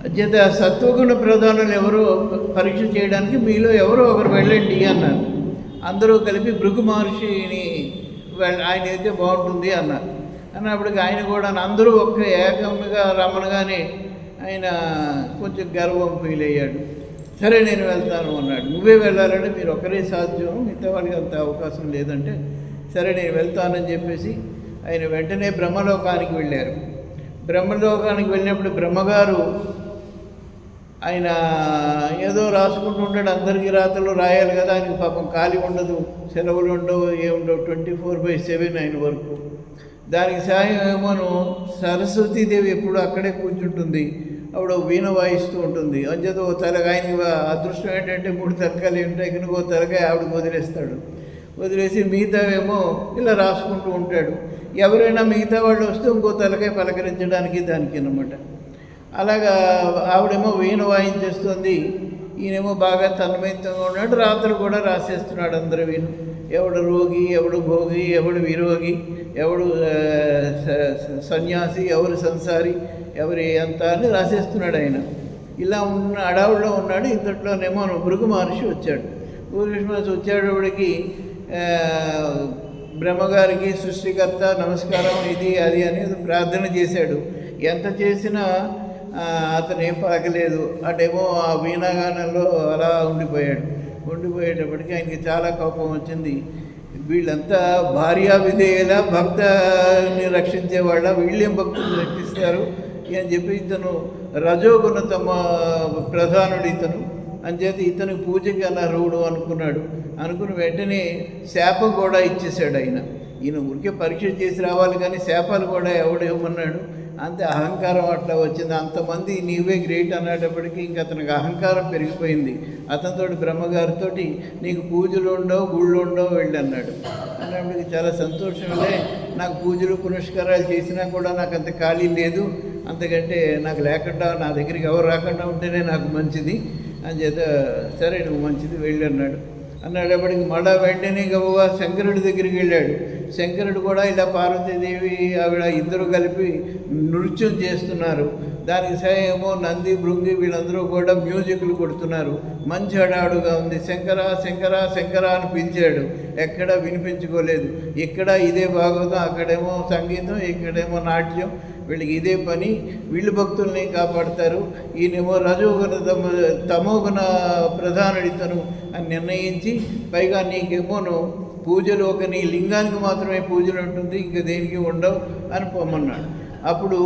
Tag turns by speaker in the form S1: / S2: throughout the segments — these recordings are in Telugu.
S1: అంచేత సత్వగుణ ప్రధానులు ఎవరో పరీక్ష చేయడానికి మీలో ఎవరో ఒకరు వెళ్ళండి అన్నారు. అందరూ కలిపి భృగు మహర్షిని ఆయన అయితే బాగుంటుంది అన్నారు. అన్నప్పటికీ ఆయన కూడా అందరూ ఒక్క ఏకంగా రమ్మనగానే ఆయన కొంచెం గర్వం ఫీల్ అయ్యాడు. సరే నేను వెళ్తాను అన్నాడు. నువ్వే వెళ్ళాలంటే మీరు ఒకరే సాధ్యం, మిగతా వాళ్ళకి అంత అవకాశం లేదంటే సరే నేను వెళ్తానని చెప్పేసి ఆయన వెంటనే బ్రహ్మలోకానికి వెళ్ళారు. బ్రహ్మలోకానికి వెళ్ళినప్పుడు బ్రహ్మగారు ఆయన ఏదో రాసుకుంటూ ఉంటాడు. అందరికీ రాతలు రాయాలి కదా, ఆయనకి పాపం ఖాళీ ఉండదు, సెలవులు ఉండవు, ఏముండవు, 24/7 ఆయన వరకు. దానికి సాయం ఏమోను సరస్వతీదేవి ఎప్పుడు అక్కడే కూర్చుంటుంది, అప్పుడు వీణ వాయిస్తూ ఉంటుంది. అంచేత ఓ తలగా ఆయనకి అదృష్టం ఏంటంటే 3 తలకాయలు ఉంటాయి, కనుక ఓ తలకాయ ఆవిడకి వదిలేస్తాడు. వదిలేసి మిగతా ఏమో ఇలా రాసుకుంటూ ఉంటాడు. ఎవరైనా మిగతా వాళ్ళు వస్తే ఇంకో తలకాయ పలకరించడానికి దానికి అన్నమాట. అలాగా ఆవిడేమో వీణ వాయించేస్తుంది, ఈయనేమో బాగా తన్మయంగా ఉన్నాడు. రాత్రులు కూడా రాసేస్తున్నాడు అందరు వీణ. ఎవడు రోగి, ఎవడు భోగి, ఎవడు విరోగి, ఎవడు సన్యాసి, ఎవరు సంసారి, ఎవరి ఎంత అని రాసేస్తున్నాడు ఆయన. ఇలా ఉన్న అడవుల్లో ఉన్నాడు. ఇంతట్లోనేమో భృగు మహర్షి వచ్చాడు. భృగు మహర్షి వచ్చేటప్పటికి బ్రహ్మగారికి సృష్టికర్త నమస్కారం ఇది అది అనేది ప్రార్థన చేశాడు. ఎంత చేసినా అతను ఏం పలకలేదు. అటేమో ఆ వీణాగానంలో అలా ఉండిపోయేటప్పటికి ఆయనకి చాలా కోపం వచ్చింది. వీళ్ళంతా భార్యా విధేయుల భక్తని రక్షించేవాళ్ళ, వీళ్ళేం భక్తులు రక్షిస్తారు అని చెప్పి ఇతను రజోగుణ తమ ప్రధానుడు ఇతను అంచేత ఇతను పూజకి అనర్హుడు అనుకుని వెంటనే శాపం కూడా ఇచ్చేశాడు ఆయన. ఈయన ఊరికే పరీక్ష చేసి రావాలి కానీ శాపాలు కూడా ఎవడేమన్నాడు. అంతే అహంకారం అట్లా వచ్చింది. అంతమంది నీవే గ్రేట్ అనేటప్పటికీ ఇంక అతనికి అహంకారం పెరిగిపోయింది. అతనితో బ్రహ్మగారితో నీకు పూజలు ఉండవు, గుళ్ళు ఉండవు, వెళ్ళి అన్నాడు. అన్నప్పటికీ చాలా సంతోషంలే, నాకు పూజలు పునస్కారాలు చేసినా కూడా నాకు అంత ఖాళీ లేదు, అంతకంటే నాకు లేకుండా నా దగ్గరికి ఎవరు రాకుండా ఉంటేనే నాకు మంచిది అని చేత సరే నువ్వు మంచిది వెళ్ళి అన్నప్పటికి మళ్ళా వెంటనే గబుగా శంకరుడి దగ్గరికి వెళ్ళాడు. శంకరుడు కూడా ఇలా పార్వతీదేవి ఆవిడ ఇద్దరు కలిపి నృత్యం చేస్తున్నారు. దానికి ఏమో నంది భృంగి వీళ్ళందరూ కూడా మ్యూజిక్లు కొడుతున్నారు. మంచి హడావుడుగా ఉంది. శంకర శంకర శంకర అని పిలిచాడు, ఎక్కడా వినిపించుకోలేదు. ఇక్కడ ఇదే భాగవతం, అక్కడేమో సంగీతం, ఇక్కడేమో నాట్యం, వీళ్ళకి ఇదే పని. వీళ్ళు భక్తుల్ని కాపాడతారు, ఈయనేమో రజోగుణ తమోగుణ ప్రధానుడితను అని నిర్ణయించి పైగా నీకేమోను పూజలు ఒక నీ లింగానికి మాత్రమే పూజలు ఉంటుంది, ఇంకా దేనికి ఉండవు అని పొమ్మన్నాడు. అప్పుడు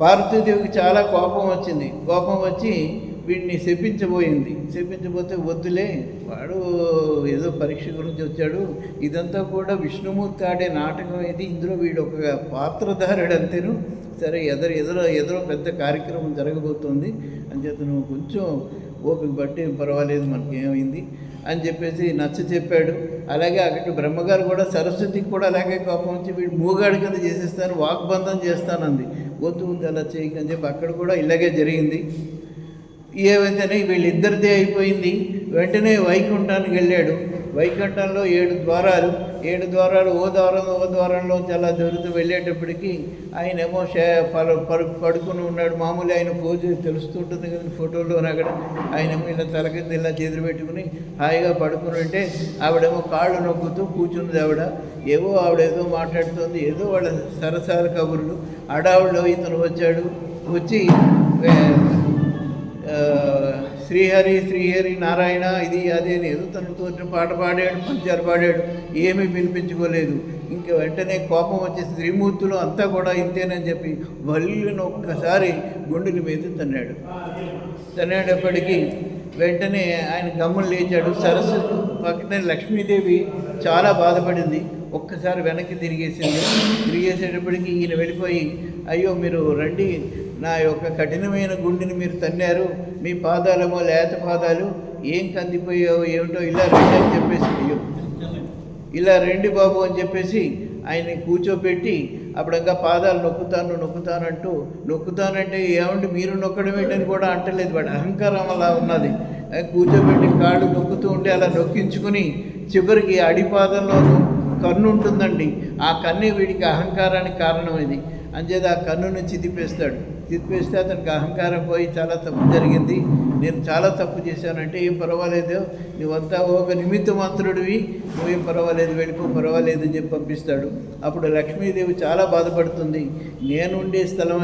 S1: పార్వతీదేవికి చాలా కోపం వచ్చింది. కోపం వచ్చి వీడిని శపించబోతే వద్దులే, వాడు ఏదో పరీక్ష గురించి వచ్చాడు, ఇదంతా కూడా విష్ణుమూర్తి ఆడే నాటకం ఇది, ఇందులో వీడు ఒక పాత్రధారుడు అంతేను, సరే ఎదురో పెద్ద కార్యక్రమం జరగబోతోంది అని చెప్పి నువ్వు కొంచెం ఓపిక బట్టి పర్వాలేదు మనకేమైంది అని చెప్పేసి చెప్పాడు. అలాగే అక్కడ బ్రహ్మగారు కూడా సరస్వతికి కూడా అలాగే కోపం వచ్చి వీడు మూగాడి కింద చేసేస్తాను, వాగ్బంధం చేస్తానంది. వద్దు అలా చేయకని చెప్పి అక్కడ కూడా ఇలాగే జరిగింది. ఏమైతేనే వీళ్ళిద్దరిదే అయిపోయింది. వెంటనే వైకుంఠానికి వెళ్ళాడు. వైకుంఠంలో 7 ద్వారాలు ఓ ద్వారంలో చాలా జరుగుతూ వెళ్ళేటప్పటికి ఆయనేమో పడుకుని ఉన్నాడు. మామూలు ఆయన పోజు తెలుస్తుంటుంది కదా ఫోటోలో, అక్కడ ఆయనేమో ఇలా తల కింద ఇలా చేతులు పెట్టుకుని హాయిగా పడుకుని ఉంటే ఆవిడేమో కాళ్ళు నొక్కుతూ కూర్చున్నది. ఆవిడేదో మాట్లాడుతుంది, ఏదో వాళ్ళ సరసాల కబుర్లు. అడావుల్లో ఇతను వచ్చి శ్రీహరి నారాయణ ఇది అదే ఏదో తనతో పాట పాడాడు, పంచారు పాడాడు, ఏమీ వినిపించుకోలేదు. ఇంకా వెంటనే కోపం వచ్చేసి త్రిమూర్తులు అంతా కూడా ఇంతేనని చెప్పి వల్లిని ఒక్కసారి గుండెల మీద తన్నేటప్పటికీ వెంటనే ఆయన గమ్ములు లేచాడు. సరస్వతి పక్కనే లక్ష్మీదేవి చాలా బాధపడింది. ఒక్కసారి వెనక్కి తిరిగేసేటప్పటికి ఈయన వెళ్ళిపోయి, అయ్యో మీరు రండి, నా యొక్క కఠినమైన గుండెని మీరు తన్నారు, మీ పాదాలేమో లేత పాదాలు, ఏం కందిపోయావు ఏమిటో, ఇలా రండి అని చెప్పేసి, ఇలా రండి బాబు అని చెప్పేసి ఆయన్ని కూర్చోపెట్టి అప్పుడంగా పాదాలు నొక్కుతానంటే ఏమంటే మీరు నొక్కడం ఏంటని కూడా అంటలేదు. వాడు అహంకారం అలా ఉన్నది. కూర్చోబెట్టి కాళ్ళు నొక్కుతూ ఉంటే అలా నొక్కించుకుని చివరికి అడిపాదంలోనూ కన్ను ఉంటుందండి, ఆ కన్నే వీడికి అహంకారానికి కారణం ఇది. అంచేది ఆ కన్నును చితిపేస్తాడు. తిప్పిస్తే అతనికి అహంకారం పోయి చాలా తప్పు జరిగింది, నేను చాలా తప్పు చేశానంటే ఏం పర్వాలేదు, నువ్వంతా ఒక నిమిత్త మాత్రుడివి, నువ్వేం పర్వాలేదు పర్వాలేదు అని చెప్పి పంపిస్తాడు. అప్పుడు లక్ష్మీదేవి చాలా బాధపడుతుంది, నేనుండే స్థలం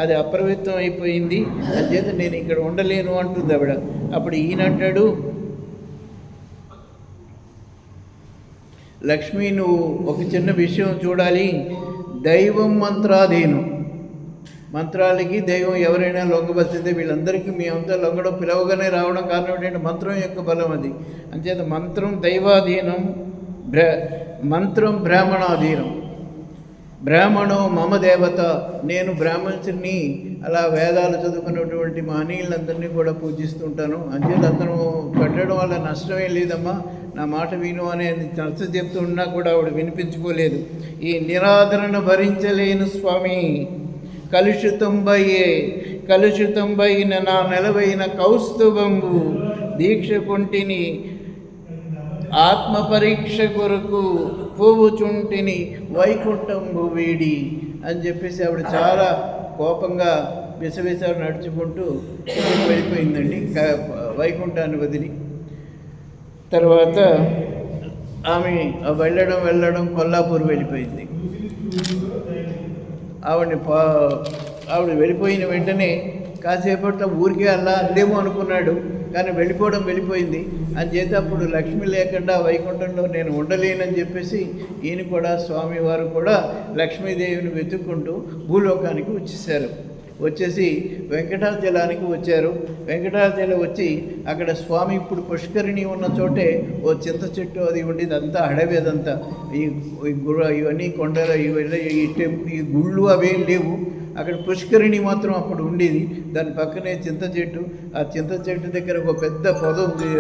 S1: అది అప్రవిత్తం అయిపోయింది, అంచేత నేను ఇక్కడ ఉండలేను అంటుంది ఆవిడ. అప్పుడు ఈయనంటాడు, లక్ష్మి నువ్వు ఒక చిన్న విషయం చూడాలి, దైవం మంత్రాధీనం, మంత్రాలకి దైవం ఎవరైనా లొంగవలసిందే, వీళ్ళందరికీ మేమంతా లొంగడం పిలవగానే రావడం కారణం ఏంటంటే మంత్రం యొక్క బలం అది. అంచేత మంత్రం దైవాధీనం, మంత్రం బ్రాహ్మణాధీనం, బ్రాహ్మణో మమ దేవత, నేను బ్రాహ్మణుని అలా వేదాలు చదువుకున్నటువంటి మహనీయులందరినీ కూడా పూజిస్తుంటాను. అంచేత అతను పెట్టడం వల్ల నష్టమేం లేదమ్మా, నా మాట విను అనేది నచ్చ చెప్తూ ఉన్నా కూడా ఆవిడ వినిపించుకోలేదు. ఈ నిరాదరణ భరించలేను స్వామి, కలుషితంబైన నా నెలవైన కౌస్తుభంబు దీక్ష కొంటిని ఆత్మ పరీక్ష కొరకు పోవుచుంటిని వైకుంఠంబు వీడి అని చెప్పేసి ఆవిడ చాలా కోపంగా విసవిసాలు నడుచుకుంటూ వెళ్ళిపోయిందండి వైకుంఠాన్ని వదిలి. తర్వాత ఆమె వెళ్ళడం కొల్లాపూర్ వెళ్ళిపోయింది. ఆవిడ వెళ్ళిపోయిన వెంటనే కాసేపట్లో ఊరికే అలా అందేమో అనుకున్నాడు, కానీ వెళ్ళిపోయింది. అంచేత అప్పుడు లక్ష్మి లేకుండా వైకుంఠంలో నేను ఉండలేనని చెప్పేసి ఈయన కూడా స్వామివారు కూడా లక్ష్మీదేవిని వెతుక్కుంటూ భూలోకానికి వచ్చేసి వెంకటాచలానికి వచ్చారు. వెంకటాచలం వచ్చి అక్కడ స్వామి ఇప్పుడు పుష్కరిణి ఉన్న చోటే ఓ చింత చెట్టు అది ఉండేది, అంతా అడవి, అదంతా ఇవన్నీ కొండలు, ఈ గుళ్ళు అవేం లేవు. అక్కడ పుష్కరిణి మాత్రం అప్పుడు ఉండేది, దాని పక్కనే చింత చెట్టు. ఆ చింత చెట్టు దగ్గర ఒక పెద్ద పొద ఉంది,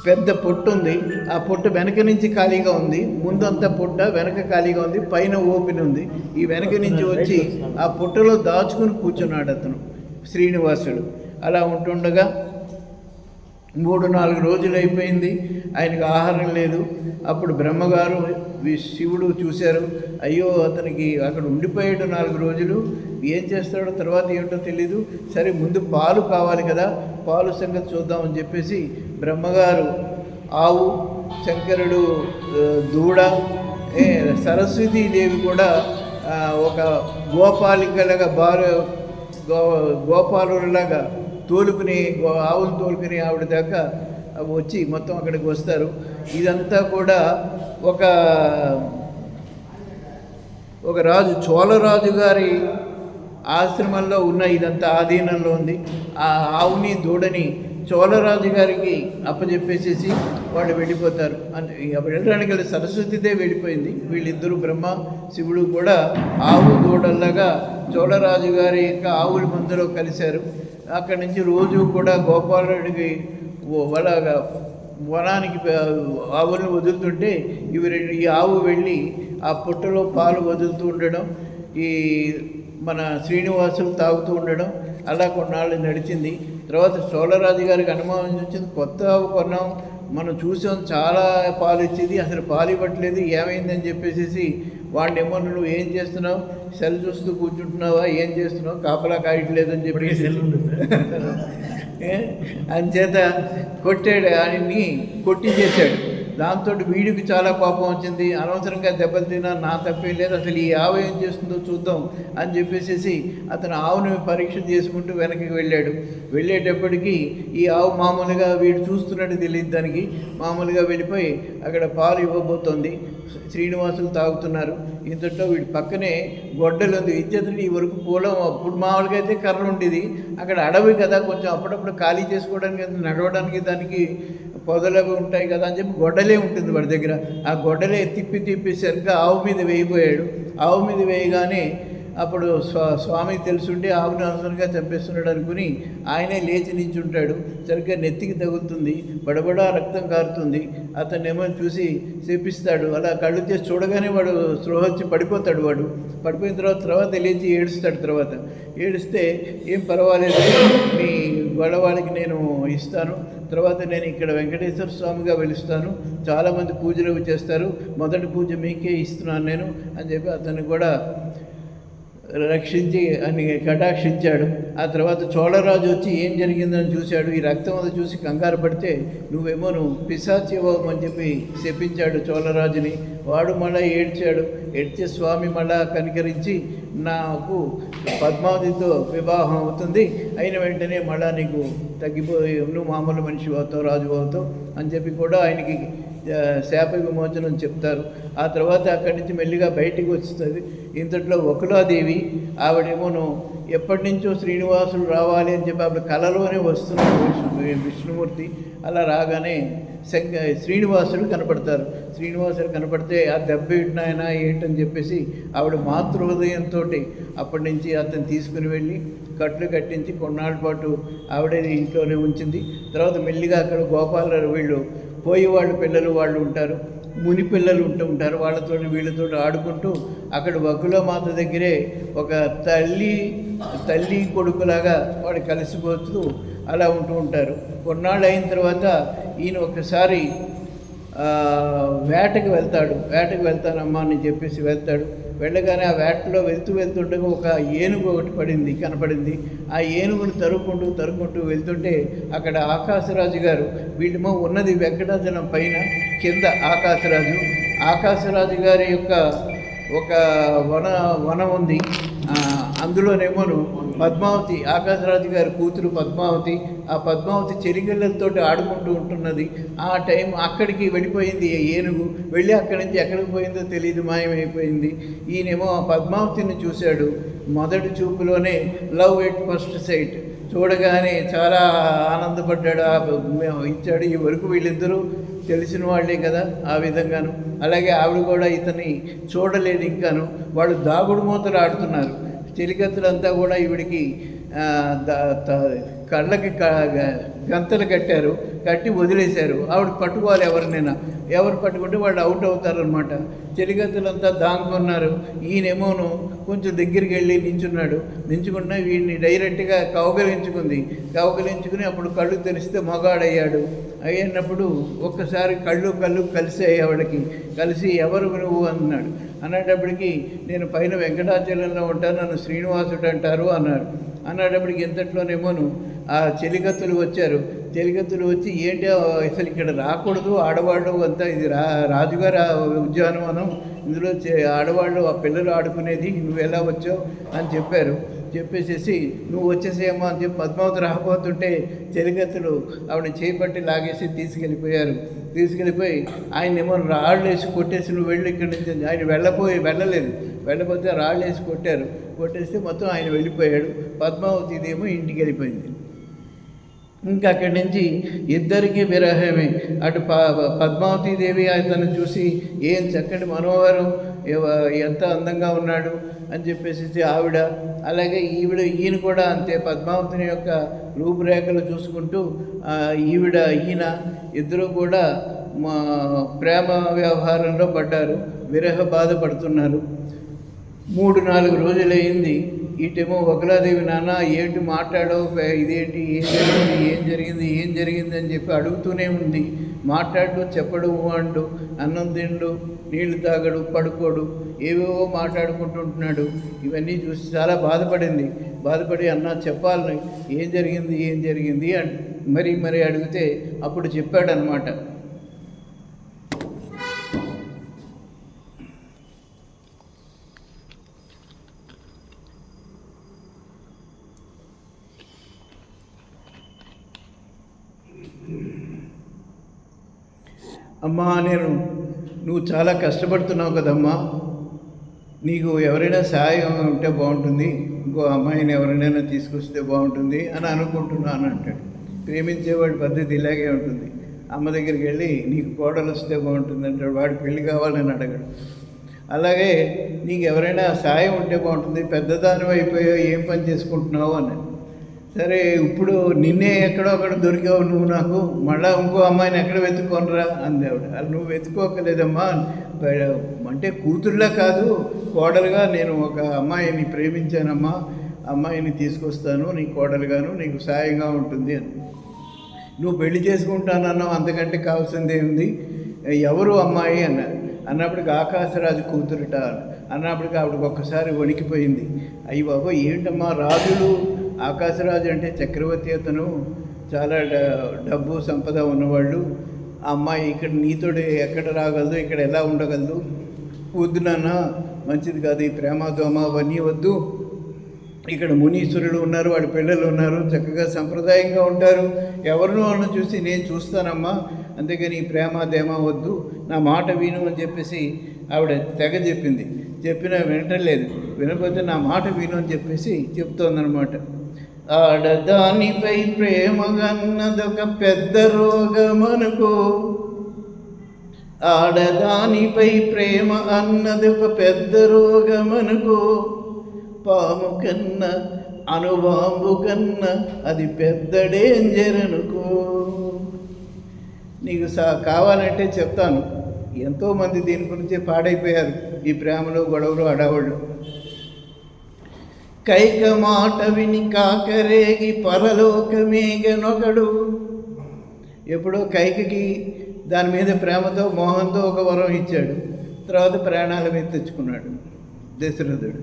S1: పెద్ద పొట్టు ఉంది. ఆ పొట్టు వెనక నుంచి ఖాళీగా ఉంది, ముందంతా పొట్ట, వెనక ఖాళీగా ఉంది, పైన ఓపెన్ ఉంది. ఈ వెనక నుంచి వచ్చి ఆ పొట్టలో దాచుకుని కూర్చున్నాడు అతను శ్రీనివాసుడు. అలా ఉంటుండగా 3-4 రోజులు అయిపోయింది, ఆయనకు ఆహారం లేదు. అప్పుడు బ్రహ్మగారు శివుడు చూశారు, అయ్యో అతనికి అక్కడ ఉండిపోయాడు 4 రోజులు, ఏం చేస్తాడో తర్వాత ఏమిటో తెలీదు, సరే ముందు పాలు కావాలి కదా, పాలు సంగతి చూద్దామని చెప్పేసి బ్రహ్మగారు ఆవు, శంకరుడు దూడ, సరస్వతీదేవి కూడా ఒక గోపాలికలాగా గోపాలులాగా ఆవులు తోలుకుని ఆవిడ దాకా వచ్చి మొత్తం అక్కడికి వస్తారు. ఇదంతా కూడా ఒక రాజు, చోళరాజు గారి ఆశ్రమంలో ఉన్న ఇదంతా ఆధీనంలో ఉంది. ఆ ఆవుని దూడని చోళరాజు గారికి అప్పచెప్పేసేసి వాళ్ళు వెళ్ళిపోతారు. అప్పుడు వెళ్ళడానికి సరస్వతిదే వెళ్ళిపోయింది. వీళ్ళిద్దరూ బ్రహ్మ శివుడు కూడా ఆవు దూడల్లాగా చోళరాజు గారి యొక్క ఆవుల మందులో కలిశారు. అక్కడి నుంచి రోజు కూడా గోపాలుడికి వనానికి ఆవులను వదులుతుంటే ఈ ఆవు వెళ్ళి ఆ పుట్టలో పాలు వదులుతూ ఉండడం, ఈ మన శ్రీనివాసులు తాగుతూ ఉండడం, అలా కొన్నాళ్ళు నడిచింది. తర్వాత చోళరాజు గారికి అనుమానం వచ్చింది, కొత్త ఆవు కొన్నాం, మనం చూసాం చాలా పాలు ఇచ్చేది, అసలు పాలు ఇవ్వట్లేదు, ఏమైందని చెప్పేసి వాడినేమో నువ్వు ఏం చేస్తున్నావు, సెల్ చూస్తూ కూర్చుంటున్నావా, ఏం చేస్తున్నావు, కాపలా కాయట్లేదు అని చెప్పి అంచేత కొట్టాడు, ఆయన్ని కొట్టించేశాడు. దాంతో వీడికి చాలా కోపం వచ్చింది, అనవసరంగా దెబ్బలు తిన్నా, నా తప్పేం లేదు, అసలు ఈ ఆవు ఏం చేస్తుందో చూద్దాం అని చెప్పేసి అతను ఆవుని పరీక్ష చేసుకుంటూ వెనక్కి వెళ్ళేటప్పటికీ ఈ ఆవు మామూలుగా వీడు చూస్తున్నట్టు తెలియదు దానికి, మామూలుగా వెళ్ళిపోయి అక్కడ పాలు ఇవ్వబోతోంది. శ్రీనివాసులు తాగుతున్నారు. ఇంతట్లో వీడి పక్కనే గొడ్డలు ఉంది. ఇచ్చేతటి ఈ వరకు పొలం, అప్పుడు మామూలుగా అయితే కర్ర ఉండేది, అక్కడ అడవి కదా, కొంచెం అప్పుడప్పుడు ఖాళీ చేసుకోవడానికి, నడవడానికి దానికి పొదలవి ఉంటాయి కదా అని చెప్పి గొడ్డలే ఉంటుంది వాడి దగ్గర. ఆ గొడ్డలే తిప్పి సరిగ్గా ఆవు మీద వేయిపోయాడు. ఆవు మీద వేయగానే అప్పుడు స్వామికి తెలుసుంటే ఆవును అనవసరంగా చంపేస్తున్నాడు అనుకుని ఆయనే లేచి నించుంటాడు. సరిగ్గా నెత్తికి తగులుతుంది, బడబడా రక్తం కారుతుంది. అతన్ని ఏమో చూసి చేపిస్తాడు. అలా కళ్ళు చేసి చూడగానే వాడు స్పృహ వచ్చి పడిపోతాడు. పడిపోయిన తర్వాత లేచి ఏడుస్తాడు. తర్వాత ఏడిస్తే ఏం పర్వాలేదు, మీ గొడవాళ్ళకి నేను ఇస్తాను, తర్వాత నేను ఇక్కడ వెంకటేశ్వర స్వామిగా వెలుస్తాను, చాలామంది పూజలు చేస్తారు, మొదటి పూజ మీకే ఇస్తున్నాను నేను అని చెప్పి అతను కూడా రక్షించి అని కటాక్షించాడు. ఆ తర్వాత చోళరాజు వచ్చి ఏం జరిగిందని చూశాడు. ఈ రక్తం అది చూసి కంగారు పడితే నువ్వు పిశాచివ్వమని చెప్పి శపించాడు చోళరాజుని. వాడు మళ్ళీ ఏడ్చే స్వామి మళ్ళా కనికరించి నాకు పద్మావతితో వివాహం అవుతుంది, అయిన వెంటనే మళ్ళా నీకు తగ్గిపోయి నువ్వు మామూలు మనిషి అవుతావు, రాజు అవుతావు అని చెప్పి కూడా ఆయనకి శాప విమోచనం చెప్తారు. ఆ తర్వాత అక్కడి నుంచి మెల్లిగా బయటికి వస్తుంది. ఇంతట్లో వకులాదేవి ఆవిడేమోను ఎప్పటి నుంచో శ్రీనివాసుడు రావాలి అని చెప్పి ఆవిడ కళలోనే వస్తున్నాడు విష్ణుమూర్తి. అలా రాగానే శ్రీనివాసుడు కనపడతారు. శ్రీనివాసుడు కనపడితే ఆ దెబ్బ ఇట్నాయన ఏంటని చెప్పేసి ఆవిడ మాతృహృదయంతో అప్పటి నుంచి అతను తీసుకుని వెళ్ళి కట్లు కట్టించి కొన్నాళ్ళ పాటు ఆవిడే ఇంట్లోనే ఉంచింది. తర్వాత మెల్లిగా అక్కడ గోపాల వీళ్ళు పోయేవాళ్ళు పిల్లలు వాళ్ళు ఉంటారు, ముని పిల్లలు ఉంటారు, వాళ్ళతో వీళ్ళతో ఆడుకుంటూ అక్కడ వకులమాత దగ్గరే ఒక తల్లి కొడుకులాగా వాడు కలిసిపోతూ అలా ఉంటారు. కొన్నాళ్ళు అయిన తర్వాత ఈయన ఒకసారి వేటకి వెళ్తానమ్మా అని చెప్పేసి వెళ్తాడు. వెళ్ళగానే ఆ వేటలో వెళ్తుండగా ఒక ఏనుగు ఒకటి కనపడింది. ఆ ఏనుగును తరుముకుంటూ వెళ్తుంటే అక్కడ ఆకాశరాజు గారు, వీళ్ళేమో ఉన్నది వెంకటాచలం పైన, కింద ఆకాశరాజు గారి యొక్క ఒక వనం ఉంది. అందులోనేమోను పద్మావతి, ఆకాశరాజు గారి కూతురు పద్మావతి, ఆ పద్మావతి చెరిగళ్ళతో ఆడుకుంటూ ఉంటున్నది. ఆ టైం అక్కడికి వెళ్ళిపోయింది ఏనుగు. వెళ్ళి అక్కడి నుంచి ఎక్కడికి పోయిందో తెలియదు, మాయమైపోయింది. ఈయనేమో ఆ పద్మావతిని చూశాడు. మొదటి చూపులోనే లవ్ ఎట్ ఫస్ట్ సైట్, చూడగానే చాలా ఆనందపడ్డాడు, ఇచ్చాడు. ఈ వరకు వీళ్ళిద్దరూ తెలిసిన వాళ్ళే కదా, ఆ విధంగాను. అలాగే ఆవిడ కూడా ఇతన్ని చూడలేదు ఇంకాను. వాళ్ళు దాగుడు మూతలు ఆడుతున్నారు. చెలికత్తులంతా కూడా ఈవిడికి కళ్ళకి గంతలు కట్టి వదిలేశారు. ఆవిడ పట్టుకోవాలి ఎవరు పట్టుకుంటే వాళ్ళు అవుట్ అవుతారనమాట. చెలికత్తులంతా దాంగున్నారు. ఈయనేమోను కొంచెం దగ్గరికి వెళ్ళి నించుకున్న వీడిని డైరెక్ట్గా కౌగలించుకుని అప్పుడు కళ్ళు తెరిస్తే మగాడయ్యాడు. అయినప్పుడు ఒక్కసారి కళ్ళు కలిసాయి ఆవిడకి. కలిసి ఎవరు నువ్వు అన్నప్పటికీ నేను పైన వెంకటాచలంలో ఉంటాను, నన్ను శ్రీనివాసుడు అంటారు అన్నప్పటికి ఇంతట్లోనేమోను ఆ చెలికత్తులు వచ్చి ఏంటి అసలు ఇక్కడ రాకూడదు, ఆడవాళ్ళు అంతా ఇది రాజుగారి ఉద్యానవనం, ఇందులో ఆడవాళ్ళు ఆ పిల్లలు ఆడుకునేది, నువ్వు ఎలా వచ్చావు అని చెప్పేసేసి నువ్వు వచ్చేసేయమ్మా అని చెప్పి పద్మావతి రాకపోతుంటే చెలికత్తులు ఆవిడ చేపట్టి లాగేసి తీసుకెళ్ళిపోయి ఆయనేమో రాళ్ళు వేసి కొట్టేసి నువ్వు వెళ్ళి ఇక్కడి నుంచి, ఆయన వెళ్ళపోతే రాళ్ళు వేసి కొట్టేస్తే మొత్తం ఆయన వెళ్ళిపోయాడు. పద్మావతి ఇదేమో ఇంటికి వెళ్ళిపోయింది. ఇంకా అక్కడి నుంచి ఇద్దరికీ విరహమే. అటు పద్మావతీదేవి అతను చూసి ఏం చక్కటి మనోహరం, ఎంత అందంగా ఉన్నాడు అని చెప్పేసి ఆవిడ, అలాగే ఈయన కూడా అంతే పద్మావతిని యొక్క రూపురేఖలు చూసుకుంటూ ఈయన ఇద్దరు కూడా ప్రేమ వ్యవహారంలో పడ్డారు, విరహ బాధపడుతున్నారు. 3-4 రోజులైంది. ఇటేమో వకులాదేవి, నాన్న ఏంటి మాట్లాడవు, ఇదేంటి ఏం జరిగింది అని చెప్పి అడుగుతూనే ఉంది. మాట్లాడు చెప్పడు అంటూ, అన్నం తిండు, నీళ్లు తాగడు, పడుకోడు, ఏవేవో మాట్లాడుకుంటుంటున్నాడు. ఇవన్నీ చూసి చాలా బాధపడి అన్న చెప్పాలని ఏం జరిగింది అని మరి అడిగితే అప్పుడు చెప్పాడనమాట. అమ్మా, నువ్వు చాలా కష్టపడుతున్నావు కదమ్మా, నీకు ఎవరైనా సాయం ఉంటే బాగుంటుంది, ఇంకో అమ్మాయిని ఎవరైనా తీసుకొస్తే బాగుంటుంది అని అనుకుంటున్నాను అంటాడు. ప్రేమించేవాడి పద్ధతి ఇలాగే ఉంటుంది. అమ్మ దగ్గరికి వెళ్ళి నీకు కోడలు వస్తే బాగుంటుంది అంటాడు. వాడు పెళ్లి కావాలని అడగడు. అలాగే నీకు ఎవరైనా సాయం ఉంటే బాగుంటుంది, పెద్దదాని అయిపోయావు, ఏం పని చేసుకుంటున్నావు అని. సరే, ఇప్పుడు నిన్నే ఎక్కడో అక్కడ దొరికావు నువ్వు, నాకు మళ్ళీ ఇంకో అమ్మాయిని ఎక్కడ వెతుక్కొనరా అంది ఆవిడ. అది నువ్వు వెతుక్కోకలేదమ్మా, అంటే కూతుర్లా కాదు, కోడలుగా నేను ఒక అమ్మాయిని ప్రేమించానమ్మా, అమ్మాయిని తీసుకొస్తాను నీ కోడలుగాను, నీకు సాయంగా ఉంటుంది అని. నువ్వు పెళ్లి చేసుకుంటానన్నావు, అంతకంటే కావాల్సిందే ఉంది, ఎవరు అమ్మాయి అన్నప్పటికి ఆకాశరాజు కూతురుట. అన్నప్పటికీ ఆవిడకి ఒక్కసారి వణికిపోయింది. అయ్యి బాబు ఏంటమ్మా, రాజులు ఆకాశరాజు అంటే చక్రవర్తి, అతను చాలా డబ్బు సంపద ఉన్నవాళ్ళు, ఆ అమ్మాయి ఇక్కడ నీతోటి ఎక్కడ రాగలదు, ఇక్కడ ఎలా ఉండగలదు, వద్దు నాన్న, మంచిది కాదు, ఈ ప్రేమ దోమ అవన్నీ వద్దు, ఇక్కడ మునీశ్వరులు ఉన్నారు, వాళ్ళ పిల్లలు ఉన్నారు, చక్కగా సంప్రదాయంగా ఉంటారు, ఎవరినో అన్న చూసి నేను చూస్తానమ్మా, అంతేగాని ఈ ప్రేమ దేమ వద్దు, నా మాట విను అని చెప్పేసి ఆవిడ తెగ చెప్పింది. చెప్పినా వినటలేదు. వినకపోతే నా మాట విను అని చెప్పేసి చెప్తోందనమాట. ఆడదానిపై ప్రేమ అన్నదొక పెద్ద రోగమనుకో, ఆడదానిపై ప్రేమ అన్నది ఒక పెద్ద రోగమనుకో, పాము కన్నా అనుబాంబు కన్నా అది పెద్ద డేంజర్ అనుకో. నీకు కావాలంటే చెప్తాను, ఎంతోమంది దీని గురించి పాడైపోయారు, ఈ ప్రేమలు గొడవలు అడవాళ్ళు. కైక మాట విని కాకరేగి పరలోకమేగనొకడు. ఎప్పుడో కైకకి దాని మీద ప్రేమతో మోహంతో ఒక వరం ఇచ్చాడు, తర్వాత ప్రాణాల మీద తెచ్చుకున్నాడు దశరథుడు.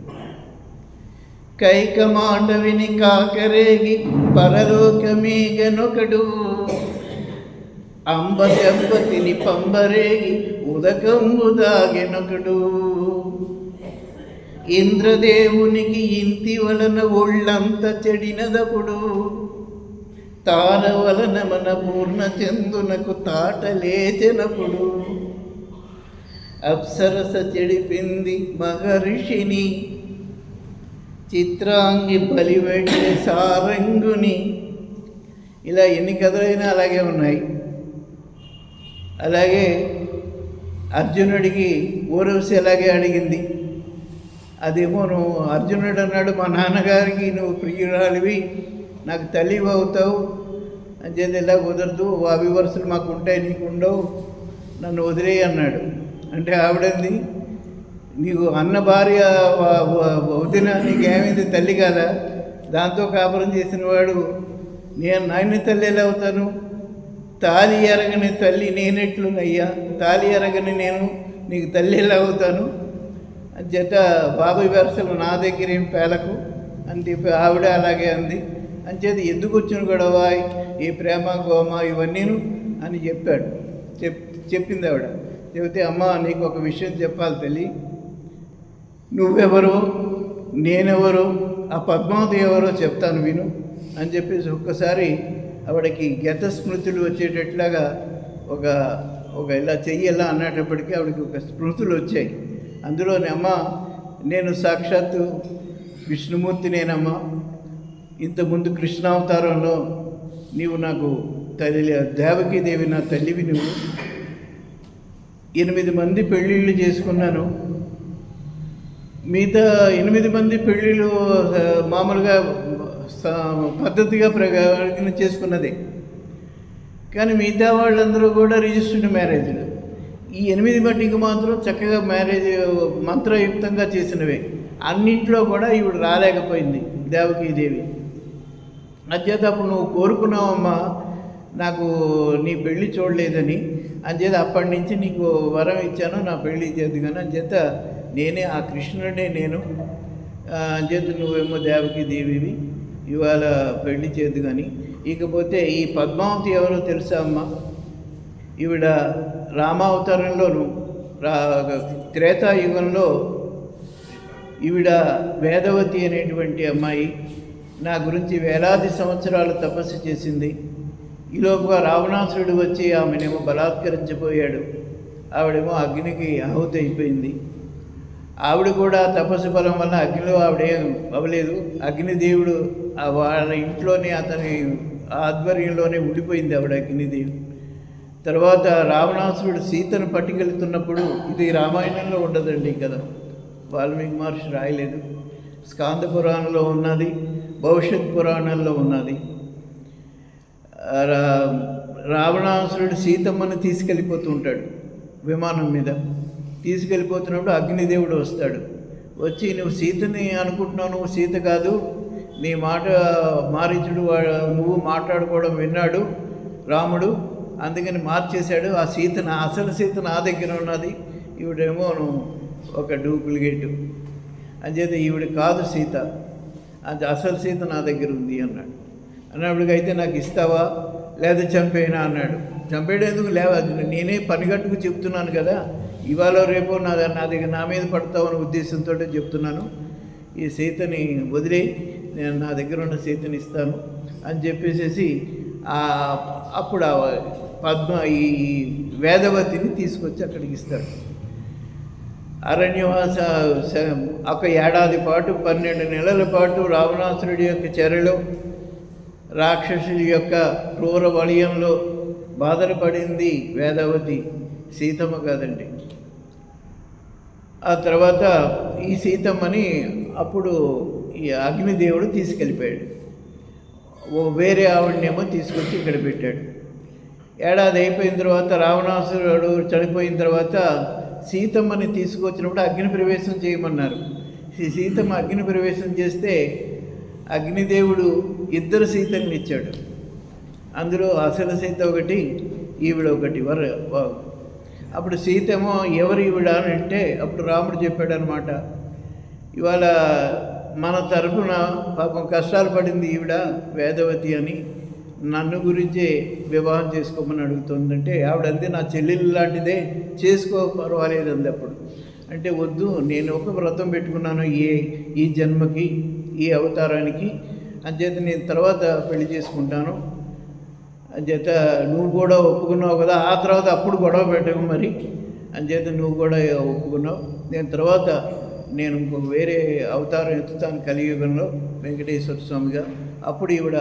S1: కైక మాట విని కాకరేగి పరలోకమేగనొకడు, అంబ దెబ్బ తిని పంబరేగి ఉదకంబు దాగెనొకడు. ఇంద్రదేవునికి ఇంటి వలన ఒళ్ళంత చెడినదపుడు, తార వలన మన పూర్ణచందునకు తాట లేచెనప్పుడు. అప్సరస చెడిపింది మహర్షిని, చిత్రాంగి బలివెళ్ళే సారంగుని. ఇలా ఎన్ని కథలైనా అలాగే ఉన్నాయి. అలాగే అర్జునుడికి ఊరవసి అలాగే అడిగింది. అదేమో నువ్వు అర్జునుడు అన్నాడు, మా నాన్నగారికి నువ్వు ప్రియురాలివి, నాకు తల్లి అవుతావు అని చెప్పి ఎలా కుదరదు, అభివరుసలు మాకు ఉంటాయి, నీకు ఉండవు, నన్ను వదిలేయి అన్నాడు. అంటే ఆవిడంది, నీకు అన్న భార్య వదిన నీకేమైంది, తల్లి కదా, దాంతో కాపురం చేసిన వాడు నేను నాయన తల్లి ఎలా అవుతాను, తాలి ఎరగని తల్లి నేనెట్లునయ్యా, తాలి ఎరగని నేను నీకు తల్లి ఎలా అవుతాను అని చేత బాబాయ్ వరుసలు నా దగ్గర ఏం పేలకు అని చెప్పి ఆవిడ అలాగే అంది. అని చేత ఎందుకు వచ్చిన గొడవ, ఈ ప్రేమ గోమ ఇవన్నీను అని చెప్పాడు. చెప్పింది ఆవిడ. చెబితే అమ్మ నీకు ఒక విషయం చెప్పాలి తల్లి, నువ్వెవరో నేనెవరో ఆ పద్మావతి ఎవరో చెప్తాను విను అని చెప్పేసి ఒక్కసారి ఆవిడకి గత స్మృతులు వచ్చేటట్లాగా ఒక ఇలా చెయ్యలా అన్నప్పటికీ ఆవిడకి ఒక స్మృతులు వచ్చాయి. అందులోనే అమ్మ నేను సాక్షాత్తు విష్ణుమూర్తి నేనమ్మా, ఇంతకుముందు కృష్ణావతారంలో నీవు నాకు తల్లి దేవకీదేవి నా తల్లివి, నువ్వు 8 మంది పెళ్ళిళ్ళు చేసుకున్నాను. మిగతా 8 మంది పెళ్ళిళ్ళు మామూలుగా పద్ధతిగా చేసుకున్నదే, కానీ మిగతా వాళ్ళందరూ కూడా రిజిస్టర్డ్ మ్యారేజ్లు. ఈ 8 మట్టికి మాత్రం చక్కగా మ్యారేజ్ మంత్రయుక్తంగా చేసినవే. అన్నింట్లో కూడా ఈవిడ రాలేకపోయింది దేవకీదేవి. అంచేత అప్పుడు నువ్వు కోరుకున్నావమ్మా నాకు నీ పెళ్ళి చూడలేదని, అంచేత అప్పటి నుంచి నీకు వరం ఇచ్చాను నా పెళ్ళి చేద్దు కానీ అంచేత నేనే ఆ కృష్ణుడే నేను, అంచేత నువ్వేమో దేవకీదేవివి ఇవాళ పెళ్లి చేద్దు కానీ. ఇకపోతే ఈ పద్మావతి ఎవరో తెలుసా అమ్మ, ఈవిడ రామావతారంలోను త్రేతాయుగంలో ఈవిడ వేదవతి అనేటువంటి అమ్మాయి నా గురించి వేలాది సంవత్సరాలు తపస్సు చేసింది. ఈలోపుగా రావణాసురుడు వచ్చి ఆమెనేమో బలాత్కరించిపోయాడు. ఆవిడేమో అగ్నికి ఆహుతి అయిపోయింది. ఆవిడ కూడా తపస్సు ఫలం వల్ల అగ్నిలో ఆవిడేం అవ్వలేదు. అగ్నిదేవుడు వాళ్ళ ఇంట్లోనే అతని ఆధ్వర్యంలోనే ఉండిపోయింది ఆవిడ అగ్నిదేవి. తర్వాత రావణాసురుడు సీతను పట్టుకెళ్తున్నప్పుడు, ఇది రామాయణంలో ఉండదండి కదా, వాల్మీకి మహర్షి రాయలేదు, స్కాంద పురాణంలో ఉన్నది, భవిష్యత్ పురాణంలో ఉన్నది. రావణాసురుడు సీతమ్మను తీసుకెళ్ళిపోతూ ఉంటాడు విమానం మీద. తీసుకెళ్ళిపోతున్నప్పుడు అగ్నిదేవుడు వస్తాడు. వచ్చి నువ్వు సీతని అనుకుంటున్నావు, నువ్వు సీత కాదు, నీ మాట మారీచుడు నువ్వు మాట్లాడుకోవడం విన్నాడు రాముడు, అందుకని మార్చేశాడు. ఆ సీత అసలు సీత నా దగ్గర ఉన్నది, ఈవిడేమో ఒక డూప్లికేటు. అంచేత ఈవిడ కాదు సీత, అది అసలు సీత నా దగ్గర ఉంది అన్నాడు. అన్నప్పటికైతే నాకు ఇస్తావా లేదా చంపేనా అన్నాడు. చంపేయడానికి లేవా, నేనే పనిగట్టుకు చెప్తున్నాను కదా, ఇవాళ రేపో నా దగ్గర నా మీద పడతావనే ఉద్దేశంతో చెప్తున్నాను. ఈ సీతని వదిలే, నేను నా దగ్గర ఉన్న సీతని ఇస్తాను అని చెప్పేసి అప్పుడు ఈ వేదవతిని తీసుకొచ్చి అక్కడికి ఇస్తాడు. అరణ్యవాస ఒక ఏడాది పాటు 12 నెలల పాటు రావణాసురుడి యొక్క చెరలో, రాక్షసుడి యొక్క క్రూర వలయంలో బాధలు పడింది వేదవతి, సీతమ్మ కాదండి. ఆ తర్వాత ఈ సీతమ్మని అప్పుడు ఈ అగ్నిదేవుడు తీసుకెళ్ళిపోయాడు. వేరే ఆవిడనేమో తీసుకొచ్చి ఇక్కడ పెట్టాడు. ఏడాది అయిపోయిన తర్వాత రావణాసురుడు చనిపోయిన తర్వాత సీతమ్మని తీసుకొచ్చినప్పుడు అగ్ని ప్రవేశం చేయమన్నారు. సీతమ్మ అగ్ని ప్రవేశం చేస్తే అగ్నిదేవుడు 2 సీతల్ని ఇచ్చాడు. అందులో అసలు సీత ఒకటి, ఈవిడ ఒకటి. అప్పుడు సీతేమో ఎవరు ఈవిడ అని అంటే అప్పుడు రాముడు చెప్పాడనమాట, ఇవాళ మన తరఫున పాపం కష్టాలు పడింది ఈవిడ వేదవతి అని, నన్ను గురించే వివాహం చేసుకోమని అడుగుతుందంటే ఆవిడంతే నా చెల్లెలు లాంటిదే, చేసుకో పర్వాలేదు అంది. అప్పుడు అంటే వద్దు, నేను ఒక వ్రతం పెట్టుకున్నాను ఈ జన్మకి, ఈ అవతారానికి, అంచేత నేను తర్వాత పెళ్లి చేసుకుంటాను, అంచేత నువ్వు కూడా ఒప్పుకున్నావు కదా, ఆ తర్వాత అప్పుడు గొడవ పెట్టకు మరి, అంచేత నువ్వు కూడా ఒప్పుకున్నావు, నేను ఇంకో వేరే అవతారం ఎత్తుతాను కలియుగంలో వెంకటేశ్వర స్వామిగా, అప్పుడు ఈవిడ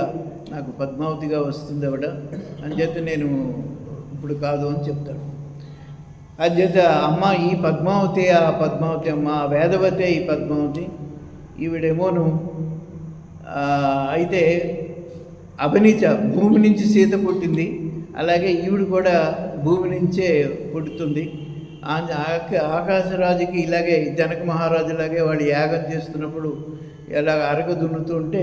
S1: నాకు పద్మావతిగా వస్తుంది ఆవిడ, అంచేత నేను ఇప్పుడు కాదు అని చెప్తాడు. అంచేత అమ్మ ఈ పద్మావతి, ఆ పద్మావతి అమ్మ, వేదవతే ఈ పద్మావతి, ఈవిడేమోను అయితే అభినీచ, భూమి నుంచి సీత పుట్టింది, అలాగే ఈవిడ కూడా భూమి నుంచే పుట్టుతుంది. ఆకాశరాజుకి ఇలాగే జనక మహారాజులాగే వాళ్ళు యాగం చేస్తున్నప్పుడు ఎలాగ అరగ దున్నుతూ ఉంటే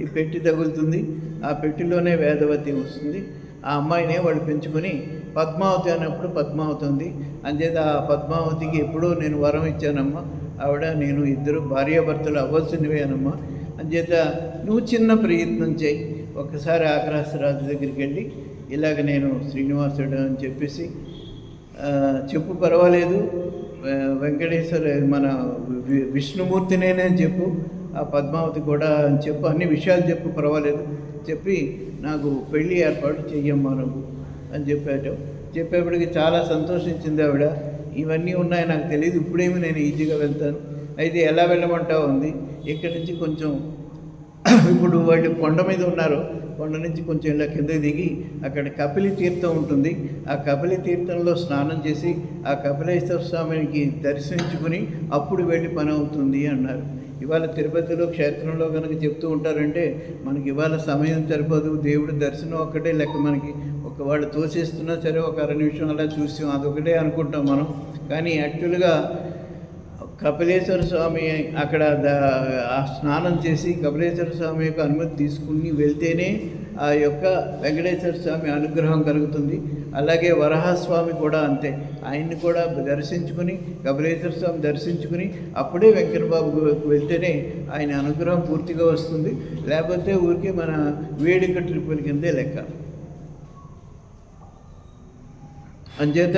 S1: ఈ పెట్టి తగులుతుంది, ఆ పెట్టిలోనే వేదవతి వస్తుంది. ఆ అమ్మాయినే వాళ్ళు పెంచుకొని పద్మావతి అన్నప్పుడు పద్మావతి ఉంది. అంచేత ఆ పద్మావతికి ఎప్పుడో నేను వరం ఇచ్చానమ్మా, ఆవిడ నేను ఇద్దరు భార్యాభర్తలు అవ్వాల్సినవేనమ్మా, అంచేత నువ్వు చిన్న ప్రయత్నం చేయి, ఒక్కసారి ఆకాశరాజు దగ్గరికి వెళ్ళి ఇలాగ నేను శ్రీనివాసుడు అని చెప్పేసి చెప్పు, పర్వాలేదు వెంకటేశ్వర మన విష్ణుమూర్తినే చెప్పు, ఆ పద్మావతి కూడా అని చెప్పు, అన్ని విషయాలు చెప్పు, పర్వాలేదు చెప్పి నాకు పెళ్ళి ఏర్పాటు చెయ్యమ్మా నువ్వు అని చెప్పేప్పటికి చాలా సంతోషించింది ఆవిడ. ఇవన్నీ ఉన్నాయి నాకు తెలియదు, ఇప్పుడేమి నేను ఈజీగా వెళ్తాను, అయితే ఎలా వెళ్ళమంటావు ఉంది. ఇక్కడి నుంచి కొంచెం ఇప్పుడు వాళ్ళు కొండ మీద ఉన్నారు, కొండ నుంచి కొంచెం ఇలా కిందకి దిగి అక్కడ కపిలి తీర్థం ఉంటుంది, ఆ కపిలి తీర్థంలో స్నానం చేసి ఆ కపిలేశ్వర స్వామికి దర్శించుకుని అప్పుడు వెళ్ళి పని అవుతుంది అన్నారు. ఇవాళ తిరుపతిలో క్షేత్రంలో కనుక చెప్తూ ఉంటారంటే మనకి ఇవాళ సమయం సరిపోదు, దేవుడి దర్శనం ఒక్కటే లెక్క, మనకి వాళ్ళు తోసేస్తున్నా సరే ఒక 2 నిమిషం అలా చూసాం అదొకటే అనుకుంటాం మనం. కానీ యాక్చువల్గా కపిలేశ్వర స్వామి అక్కడ ఆ స్నానం చేసి కపిలేశ్వర స్వామి యొక్క అనుమతి తీసుకుని వెళ్తేనే ఆ యొక్క వెంకటేశ్వర స్వామి అనుగ్రహం కలుగుతుంది. అలాగే వరాహస్వామి కూడా అంతే, ఆయన్ని కూడా దర్శించుకుని కపిలేశ్వర స్వామి దర్శించుకుని అప్పుడే వెంకటబాబుకు వెళ్తేనే ఆయన అనుగ్రహం పూర్తిగా వస్తుంది, లేకపోతే ఊరికే మన వేడుక ట్రిప్పుల కిందే లెక్క. అంచేత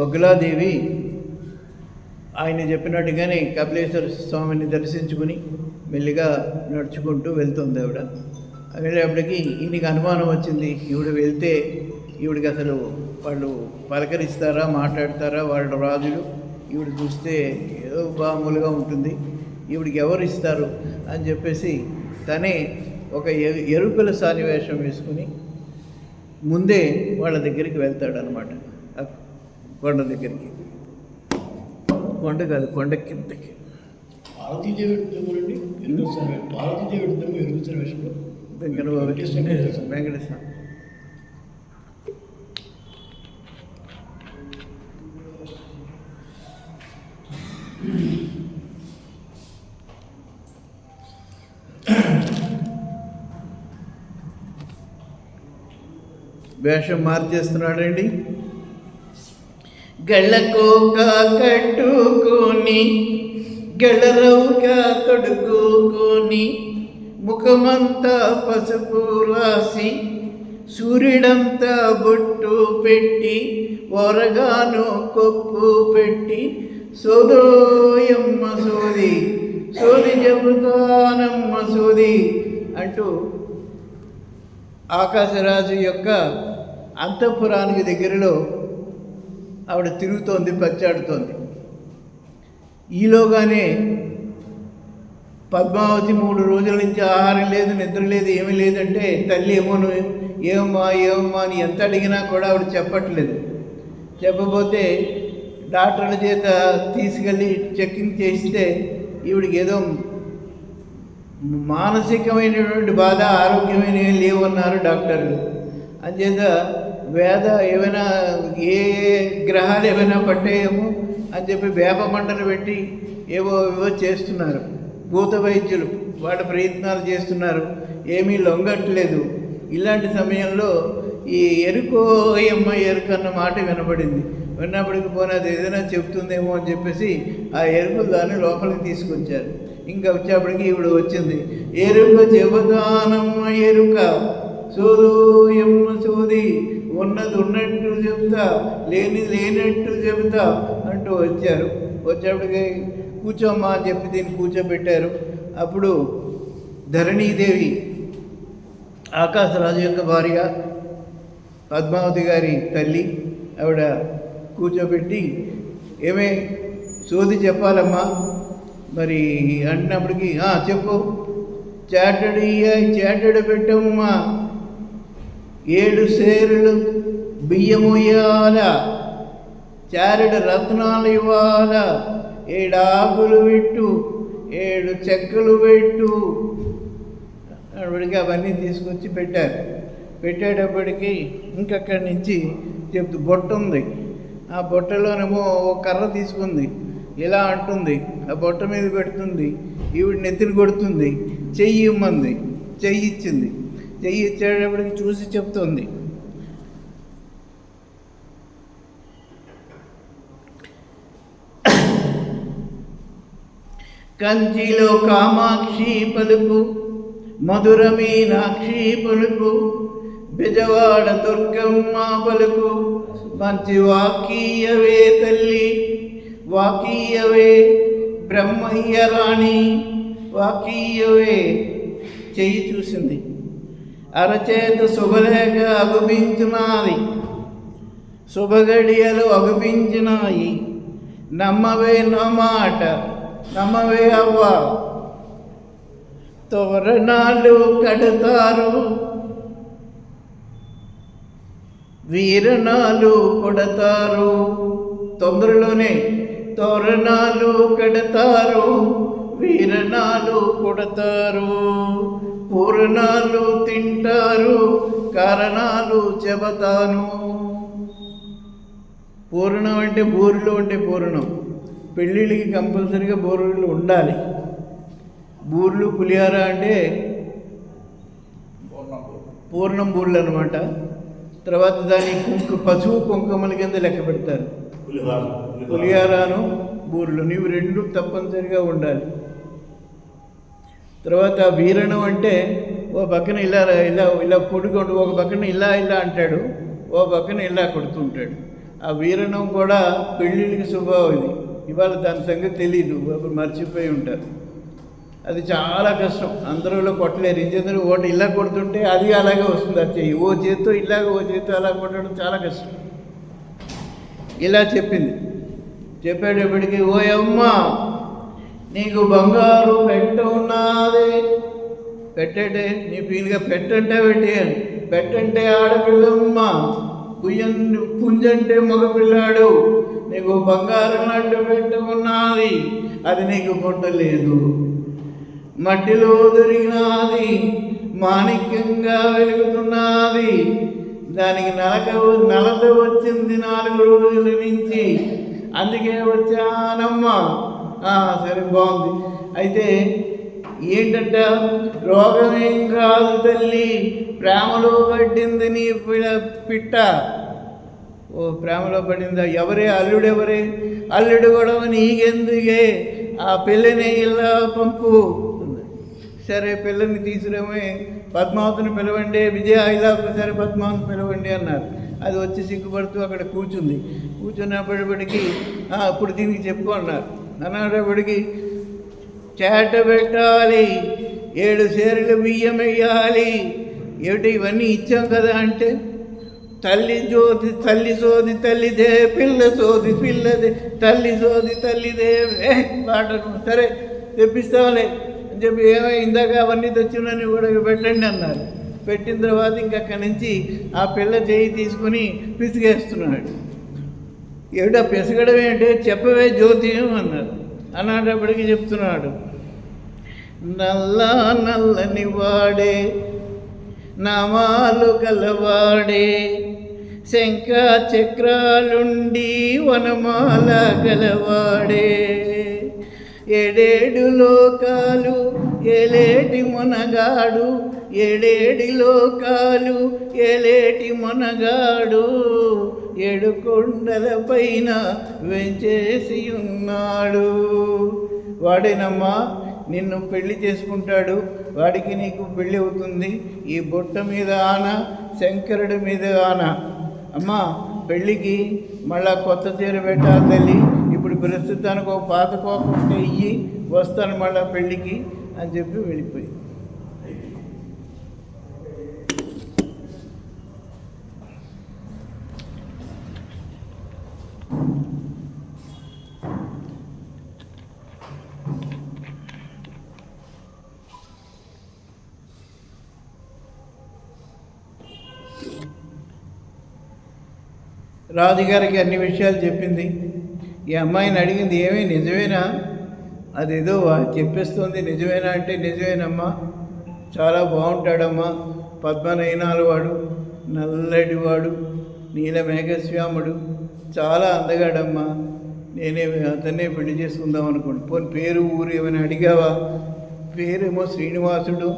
S1: వగ్లాదేవి ఆయన చెప్పినట్టుగానే కపిలేశ్వర స్వామిని దర్శించుకుని మెల్లిగా నడుచుకుంటూ వెళ్తుంది ఆవిడ. వెళ్ళేప్పటికీ ఈయనకి అనుమానం వచ్చింది, ఈవిడ వెళ్తే ఈవిడికి అసలు వాళ్ళు పలకరిస్తారా, మాట్లాడతారా వాళ్ళ రాజులు, ఈవిడ చూస్తే ఏదో మామూలుగా ఉంటుంది, ఈవిడికి ఎవరు ఇస్తారు అని చెప్పేసి తనే ఒక ఎరుకల సానివేషం వేసుకుని ముందే వాళ్ళ దగ్గరికి వెళ్తాడనమాట. కొండ దగ్గరికి, కొండ కాదు కొండ కిందకి.
S2: పార్వతీదేవి
S1: వెంకటేశ్వర వేషం మార్చేస్తున్నాడండి. గళ్ళకోక కట్టుకొని గళ్ళరవుగా తొడుగుకొని ముఖమంతా పసుపు రాసి సూర్యుడంతా బొట్టు పెట్టి ఒరగాను కొప్పు పెట్టి సోదోయమ్మ సోది సోది చెబుతానమ్మ సోది అంటూ ఆకాశరాజు యొక్క అంతఃపురానికి దగ్గరలో ఆవిడ తిరుగుతోంది, పచ్చాడుతోంది. ఈలోగానే పద్మావతి 3 రోజుల నుంచి ఆహారం లేదు, నిద్ర లేదు, ఏమీ లేదంటే తల్లి ఏమమ్మా అని ఎంత అడిగినా కూడా ఆవిడ చెప్పట్లేదు. చెప్పబోతే డాక్టర్ల చేత తీసుకెళ్ళి చెకింగ్ చేస్తే ఈవిడికి ఏదో మానసికమైనటువంటి బాధ, ఆరోగ్యమైన లేవన్నారు డాక్టర్లు. అంచేత ఏమైనా ఏ గ్రహాలు ఏమైనా పట్టాయేమో అని చెప్పి వేప మంటలు పెట్టి ఏవో చేస్తున్నారు. భూత వైద్యులు వాళ్ళ ప్రయత్నాలు చేస్తున్నారు, ఏమీ లొంగట్లేదు. ఇలాంటి సమయంలో ఈ ఎరుకోయమ్మ ఎరుక అన్న మాట వినపడింది. విన్నప్పటికి పోయినది ఏదైనా చెప్తుందేమో అని చెప్పేసి ఆ ఎరుకలు దాన్ని లోపలికి తీసుకొచ్చారు. ఇంకా వచ్చేప్పటికి ఈవిడ వచ్చింది. ఎరుక చెబుతానమ్మ ఎరుక సోదోయమ్మ సోది, ఉన్నది ఉన్నట్టు చెబుతా, లేనట్టు చెబుతా అంటూ వచ్చారు. వచ్చేప్పటికి కూర్చోమ్మా అని చెప్పి దీన్ని కూర్చోబెట్టారు. అప్పుడు ధరణీదేవి ఆకాశరాజు యొక్క భార్య, పద్మావతి గారి తల్లి, ఆవిడ కూర్చోబెట్టి ఏమే సోది చెప్పాలమ్మా మరి అంటున్నప్పటికీ చెప్పు, చాటడు పెట్టమ్మా, 7 సేరులు బియ్యము ఇవ్వాల, చారెడు రత్నాలు ఇవ్వాల, 7 ఆకులు పెట్టు, 7 చెక్కలు పెట్టు అప్పటికి అవన్నీ తీసుకొచ్చి పెట్టారు. పెట్టేటప్పటికి ఇంకక్కడి నుంచి చెప్తూ బొట్ట ఉంది. ఆ బొట్టలోనేమో ఒక కర్ర తీసుకుంది, ఇలా అంటుంది, ఆ బొట్ట మీద పెడుతుంది. ఈవిడ నెత్తిని కొడుతుంది, చెయ్యి ఇమ్మంది, చెయ్యి ఇచ్చింది. చెయ్యి ఇచ్చేటప్పటికి చూసి చెప్తుంది, కంచిలో కామాక్షి పలుకు, మధుర మీనాక్షి పలుకు, బెజవాడ దుర్గమ్మ పలుకు, మంచి వాకీయవే తల్లి, వాకీయవే బ్రహ్మయ్య రాణి, వాకీయవే. చెయ్యి చూసింది, అరచేత శుభలేఖ అగుపించినాది, శుభగడియలు అగుపించినాయి. నమ్మవే నా మాట, నమ్మవే అవ్వ. తోరణాలు కడతారు, వీరణాలు కొడతారు. తొందరలోనే తోరణాలు కడతారు, వీరణాలు కొడతారు. పూరణాలు తింటారు, కారణాలు చెబతాను. పూర్ణం అంటే బూరెలు అంటే పూర్ణం. పెళ్ళిళ్ళకి కంపల్సరీగా బూరెలు ఉండాలి. బూరెలు పులిహార అంటే పూర్ణం బూరెలు అనమాట. తర్వాత దాని పసుపు కుంకుమల కింద లెక్క పెడతారు. పులిహారను బూరెలు ఇవి 2 తప్పనిసరిగా ఉండాలి. తర్వాత వీరణం అంటే ఓ పక్కన ఇలా ఇలా ఇలా పొడుగుంటూ ఒక పక్కన ఇలా అంటాడు, ఓ పక్కన ఇలా కొడుతుంటాడు. ఆ వీరణం కూడా పెళ్ళిళ్ళకి శుభం. ఇది ఇవాళ దాని సంగతి తెలీదు, అప్పుడు మర్చిపోయి ఉంటారు. అది చాలా కష్టం, అందరూలో కొట్టలేరు. ఇంజనీర్ ఒకటి ఇలా కొడుతుంటే అది అలాగే వస్తుంది. అది చెయ్యి ఓ చేత్తో ఇలాగ, ఓ చేత్తో అలా కొట్టడం చాలా కష్టం. ఇలా చెప్పింది. చెప్పేటప్పటికి ఓ అమ్మ నీకు బంగారు పెట్ట ఉన్నదే, పెట్టంటే నీ పీలుగా పెట్టంటే పెట్టేయాలి. పెట్టంటే ఆడపిల్లమ్మ, పుంజంటే మగపిల్లాడు. నీకు బంగారం లాంటి పెట్ట ఉన్నది, అది నీకు పుట్టలేదు. మట్టిలో దొరికినది, మాణిక్యంగా వెలుగుతున్నది. దానికి నలత వచ్చింది 4 రోజుల నుంచి, అందుకే వచ్చానమ్మా. సరే బాగుంది. అయితే ఏంటంట, రోగమేం కాదు తల్లి, ప్రేమలో పట్టింది నీ పిట్ట. ఓ ప్రేమలో పడిందా? ఎవరే అల్లుడెవరే? అల్లుడు కూడా నీకెందుకే, ఆ పిల్లని ఇలా పంపు. సరే పిల్లని తీసుకురామే, పద్మావతిని పిలవండి, విజయ ఇలా సరే పద్మావతిని పిలవండి అన్నారు. అది వచ్చి సిగ్గుపడుతూ అక్కడ కూర్చుంది. కూర్చున్నప్పటికి అప్పుడు దీనికి చెప్పు అన్నారు. అన్నప్పటికి చేట పెట్టాలి, 7 సేరులు బియ్యం వేయాలి, ఏమిటి ఇవన్నీ ఇచ్చాం కదా అంటే, తల్లి జోది తల్లి సోది తల్లిదే, పిల్ల సోది పిల్లదే, తల్లి సోది తల్లిదే పాటను. సరే తెప్పిస్తాంలే అని చెప్పి ఇందాక అవన్నీ తెచ్చునని కూడా పెట్టండి అన్నారు. పెట్టిన తర్వాత ఇంకక్కడి నుంచి ఆ పిల్ల చేయి తీసుకుని పిసిగేస్తున్నాడు. ఏమిటా పిసగడం ఏంటి, చెప్పవే జ్యోతి అన్నారు. అన్నప్పటికీ చెప్తున్నాడు, నల్ల నల్లని వాడే, నామాలు గలవాడే, శంఖ చక్రాలుండి వనమాల గలవాడే, 7 లోకాలు ఏలేటి మునగాడు, 7 లోకాలు ఏలేటి మునగాడు, 7 కొండల పైన వెంచేసి ఉన్నాడు. వాడేనమ్మా నిన్ను పెళ్లి చేసుకుంటాడు, వాడికి నీకు పెళ్ళి అవుతుంది. ఈ బొట్ట మీద ఆన, శంకరుడి మీద ఆన. అమ్మా పెళ్ళికి మళ్ళా కొత్త చీర పెట్టాలి తల్లి, ఇప్పుడు ప్రస్తుతానికి ఒక పాత కోకుంటే ఇయ్యి, వస్తాను మళ్ళా పెళ్ళికి అని చెప్పి వెళ్ళిపోయి. రాజుగారికి అన్ని విషయాలు చెప్పింది. ఈ అమ్మాయిని అడిగింది, ఏమీ నిజమేనా? అదేదో చెప్పేస్తుంది. నిజమేనా అంటే, నిజమేనమ్మా, చాలా బాగుంటాడమ్మా, పద్మనయనాల వాడు, నల్లటివాడు, నీలమేఘశ్యాముడు, చాలా అందగాడమ్మా, నేనే అతన్నే పెళ్లి చేసుకుందాం అనుకోండి. పోనీ పేరు ఊరు ఏమైనా అడిగావా? పేరేమో శ్రీనివాసుడు,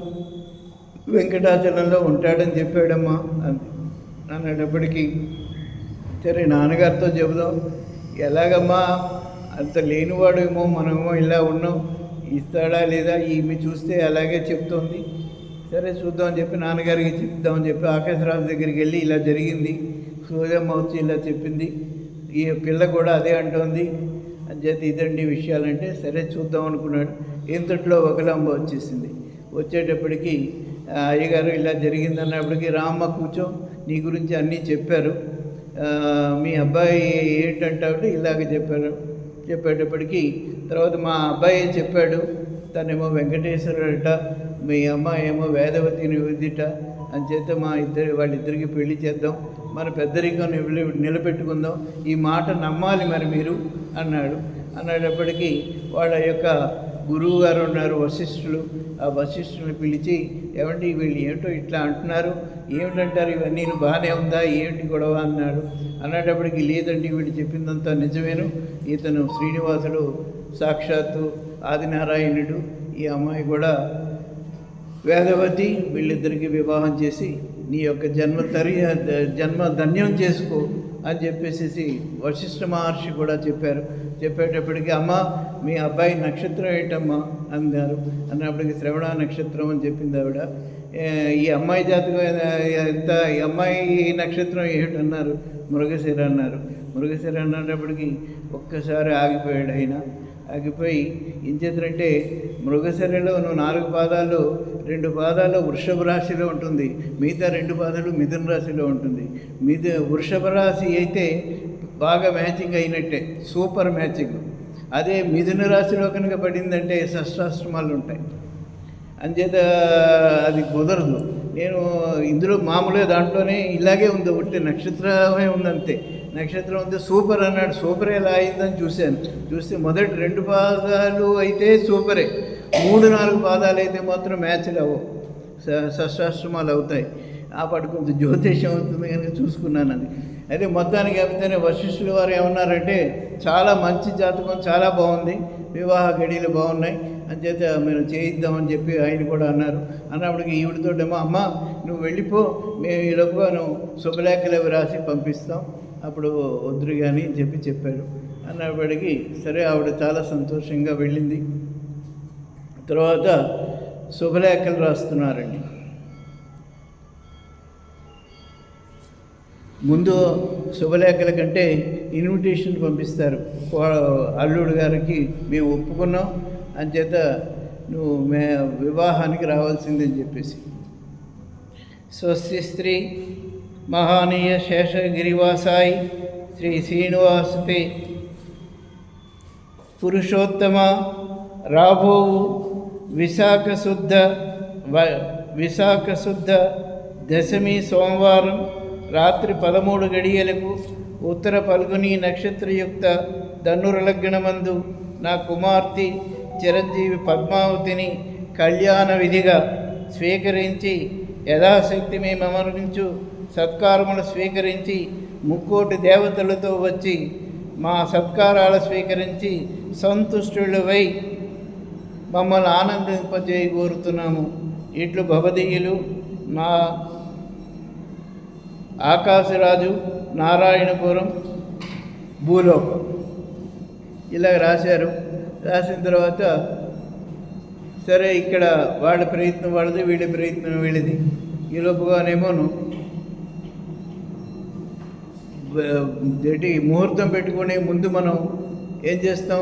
S1: వెంకటాచలంలో ఉంటాడని చెప్పాడమ్మా అన్నప్పటికీ, సరే నాన్నగారితో చెబుదాం. ఎలాగమ్మా, అంత లేనివాడు ఏమో, మనమేమో ఇలా ఉన్నాం, ఇస్తాడా లేదా, ఈమె చూస్తే అలాగే చెప్తోంది. సరే చూద్దాం అని చెప్పి నాన్నగారికి చెప్దామని చెప్పి ఆకాశరాజు దగ్గరికి వెళ్ళి ఇలా జరిగింది, సూర్యమ్మ వచ్చి ఇలా చెప్పింది, ఈ పిల్ల కూడా అదే అంటోంది అని చెప్పి ఇదండి విషయాలంటే, సరే చూద్దాం అనుకున్నాడు. ఇంతట్లో ఒకలాంబ వచ్చేసింది. వచ్చేటప్పటికి అయ్యగారు ఇలా జరిగిందన్నప్పటికీ, రామ్మ కూర్చో, నీ గురించి అన్నీ చెప్పారు, మీ అబ్బాయి ఏంటంటే ఇలాగ చెప్పేటప్పటికీ తర్వాత మా అబ్బాయి చెప్పాడు, తనేమో వెంకటేశ్వరుడట, మీ అమ్మాయి ఏమో వేదవతి నివేదిట, అని చేత వాళ్ళిద్దరికి పెళ్లి చేద్దాం, మన పెద్దరికం నిలబెట్టుకుందాం, ఈ మాట నమ్మాలి మరి మీరు అన్నప్పటికీ వాళ్ళ యొక్క గురువు గారు ఉన్నారు వశిష్ఠులు, ఆ వశిష్ఠుని పిలిచి, ఏమంటే వీళ్ళు ఏమిటో ఇట్లా అంటున్నారు, ఏమిటంటారు, ఇవన్నీ బాగానే ఉందా, ఏమిటి గొడవ అన్నప్పటికీ, లేదండి వీళ్ళు చెప్పిందంతా నిజమేను, ఇతను శ్రీనివాసుడు సాక్షాత్తు ఆదినారాయణుడు, ఈ అమ్మాయి కూడా వేదవతి, వీళ్ళిద్దరికీ వివాహం చేసి నీ యొక్క జన్మ ధన్యం చేసుకో అని చెప్పేసి వశిష్ఠ మహర్షి కూడా చెప్పేటప్పటికి, అమ్మ మీ అబ్బాయి నక్షత్రం ఏంటమ్మా అన్నప్పటికీ శ్రవణ నక్షత్రం అని చెప్పింది ఆవిడ. ఈ అమ్మాయి జాతకం ఎంత, ఈ అమ్మాయి నక్షత్రం ఏమిటన్నారు, మృగశిర అన్నప్పటికీ ఒక్కసారి ఆగిపోయాడు. ఆగిపోయి ఏం చేద్దంటే, మృగశిరలో నువ్వు 4 పాదాలు, 2 పాదాలు వృషభ రాశిలో ఉంటుంది, మిగతా 2 పాదాలు మిథున రాశిలో ఉంటుంది. వృషభ రాశి అయితే బాగా మ్యాచింగ్ అయినట్టే, సూపర్ మ్యాచింగ్. అదే మిథున రాశిలో కనుక పడిందంటే షష్టాష్టమాలు ఉంటాయి, అంచేత అది కుదరదు. నేను ఇందులో మామూలుగా దాంట్లోనే ఇలాగే ఉంది, ఒకటి నక్షత్రమే ఉందంతే, నక్షత్రం ఉంది, సూపర్ అన్నాడు. సూపర్ ఎలా అయిందని చూస్తే మొదటి 2 పాదాలు అయితే సూపరే, 3-4 పాదాలు అయితే మాత్రం మ్యాచ్లు అవ్వవు, షష్టాష్టమాలు అవుతాయి. ఆ పాటు కొంచెం జ్యోతిష్యం అవుతుంది కనుక చూసుకున్నాను. అయితే మొత్తానికి చెప్తేనే వశిష్ఠుల వారు ఏమన్నారంటే, చాలా మంచి జాతకం, చాలా బాగుంది, వివాహ గడియలు బాగున్నాయి, అంచేత మేము చేయిద్దామని చెప్పి ఆయన కూడా అన్నప్పటికీ ఈవిడితోటేమో, అమ్మ నువ్వు వెళ్ళిపో, మేము ఈలోపుగా నువ్వు శుభలేఖలు అవి రాసి పంపిస్తాం అప్పుడు వద్దురు కానీ అని చెప్పాడు. అన్నప్పటికీ సరే ఆవిడ చాలా సంతోషంగా వెళ్ళింది. తర్వాత శుభలేఖలు రాస్తున్నారండి. ముందు శుభలేఖల కంటే ఇన్విటేషన్ పంపిస్తారు. అల్లుడు గారికి మేము ఒప్పుకున్నాం, అంచేత నువ్వు వివాహానికి రావాల్సిందని చెప్పేసి. స్వస్తి స్త్రీ మహానీయ శేషగిరివాసాయి శ్రీ శ్రీనివాసతే పురుషోత్తమ రాబోవు విశాఖ శుద్ధ దశమి సోమవారం రాత్రి 13 గడియలకు ఉత్తర పల్గుని నక్షత్రయుక్త ధనుర్లగ్నమందు నా కుమార్తె చిరంజీవి పద్మావతిని కళ్యాణ విధిగా స్వీకరించి యథాశక్తి మేము అమరించు సత్కారములు స్వీకరించి ముక్కోటి దేవతలతో వచ్చి మా సత్కారాలు స్వీకరించి సంతుష్టులవై మమ్మల్ని ఆనందింపజేయ కోరుతున్నాము. ఇట్లు భవదీయులు నా ఆకాశరాజు నారాయణపురం భూలోకం. ఇలా రాశారు. రాసిన తర్వాత సరే ఇక్కడ వాళ్ళ ప్రయత్నం వాళ్ళది, వీళ్ళ ప్రయత్నం వీళ్ళది. ఈలోపుగానేమోను ముహూర్తం పెట్టుకునే ముందు మనం ఏం చేస్తాం,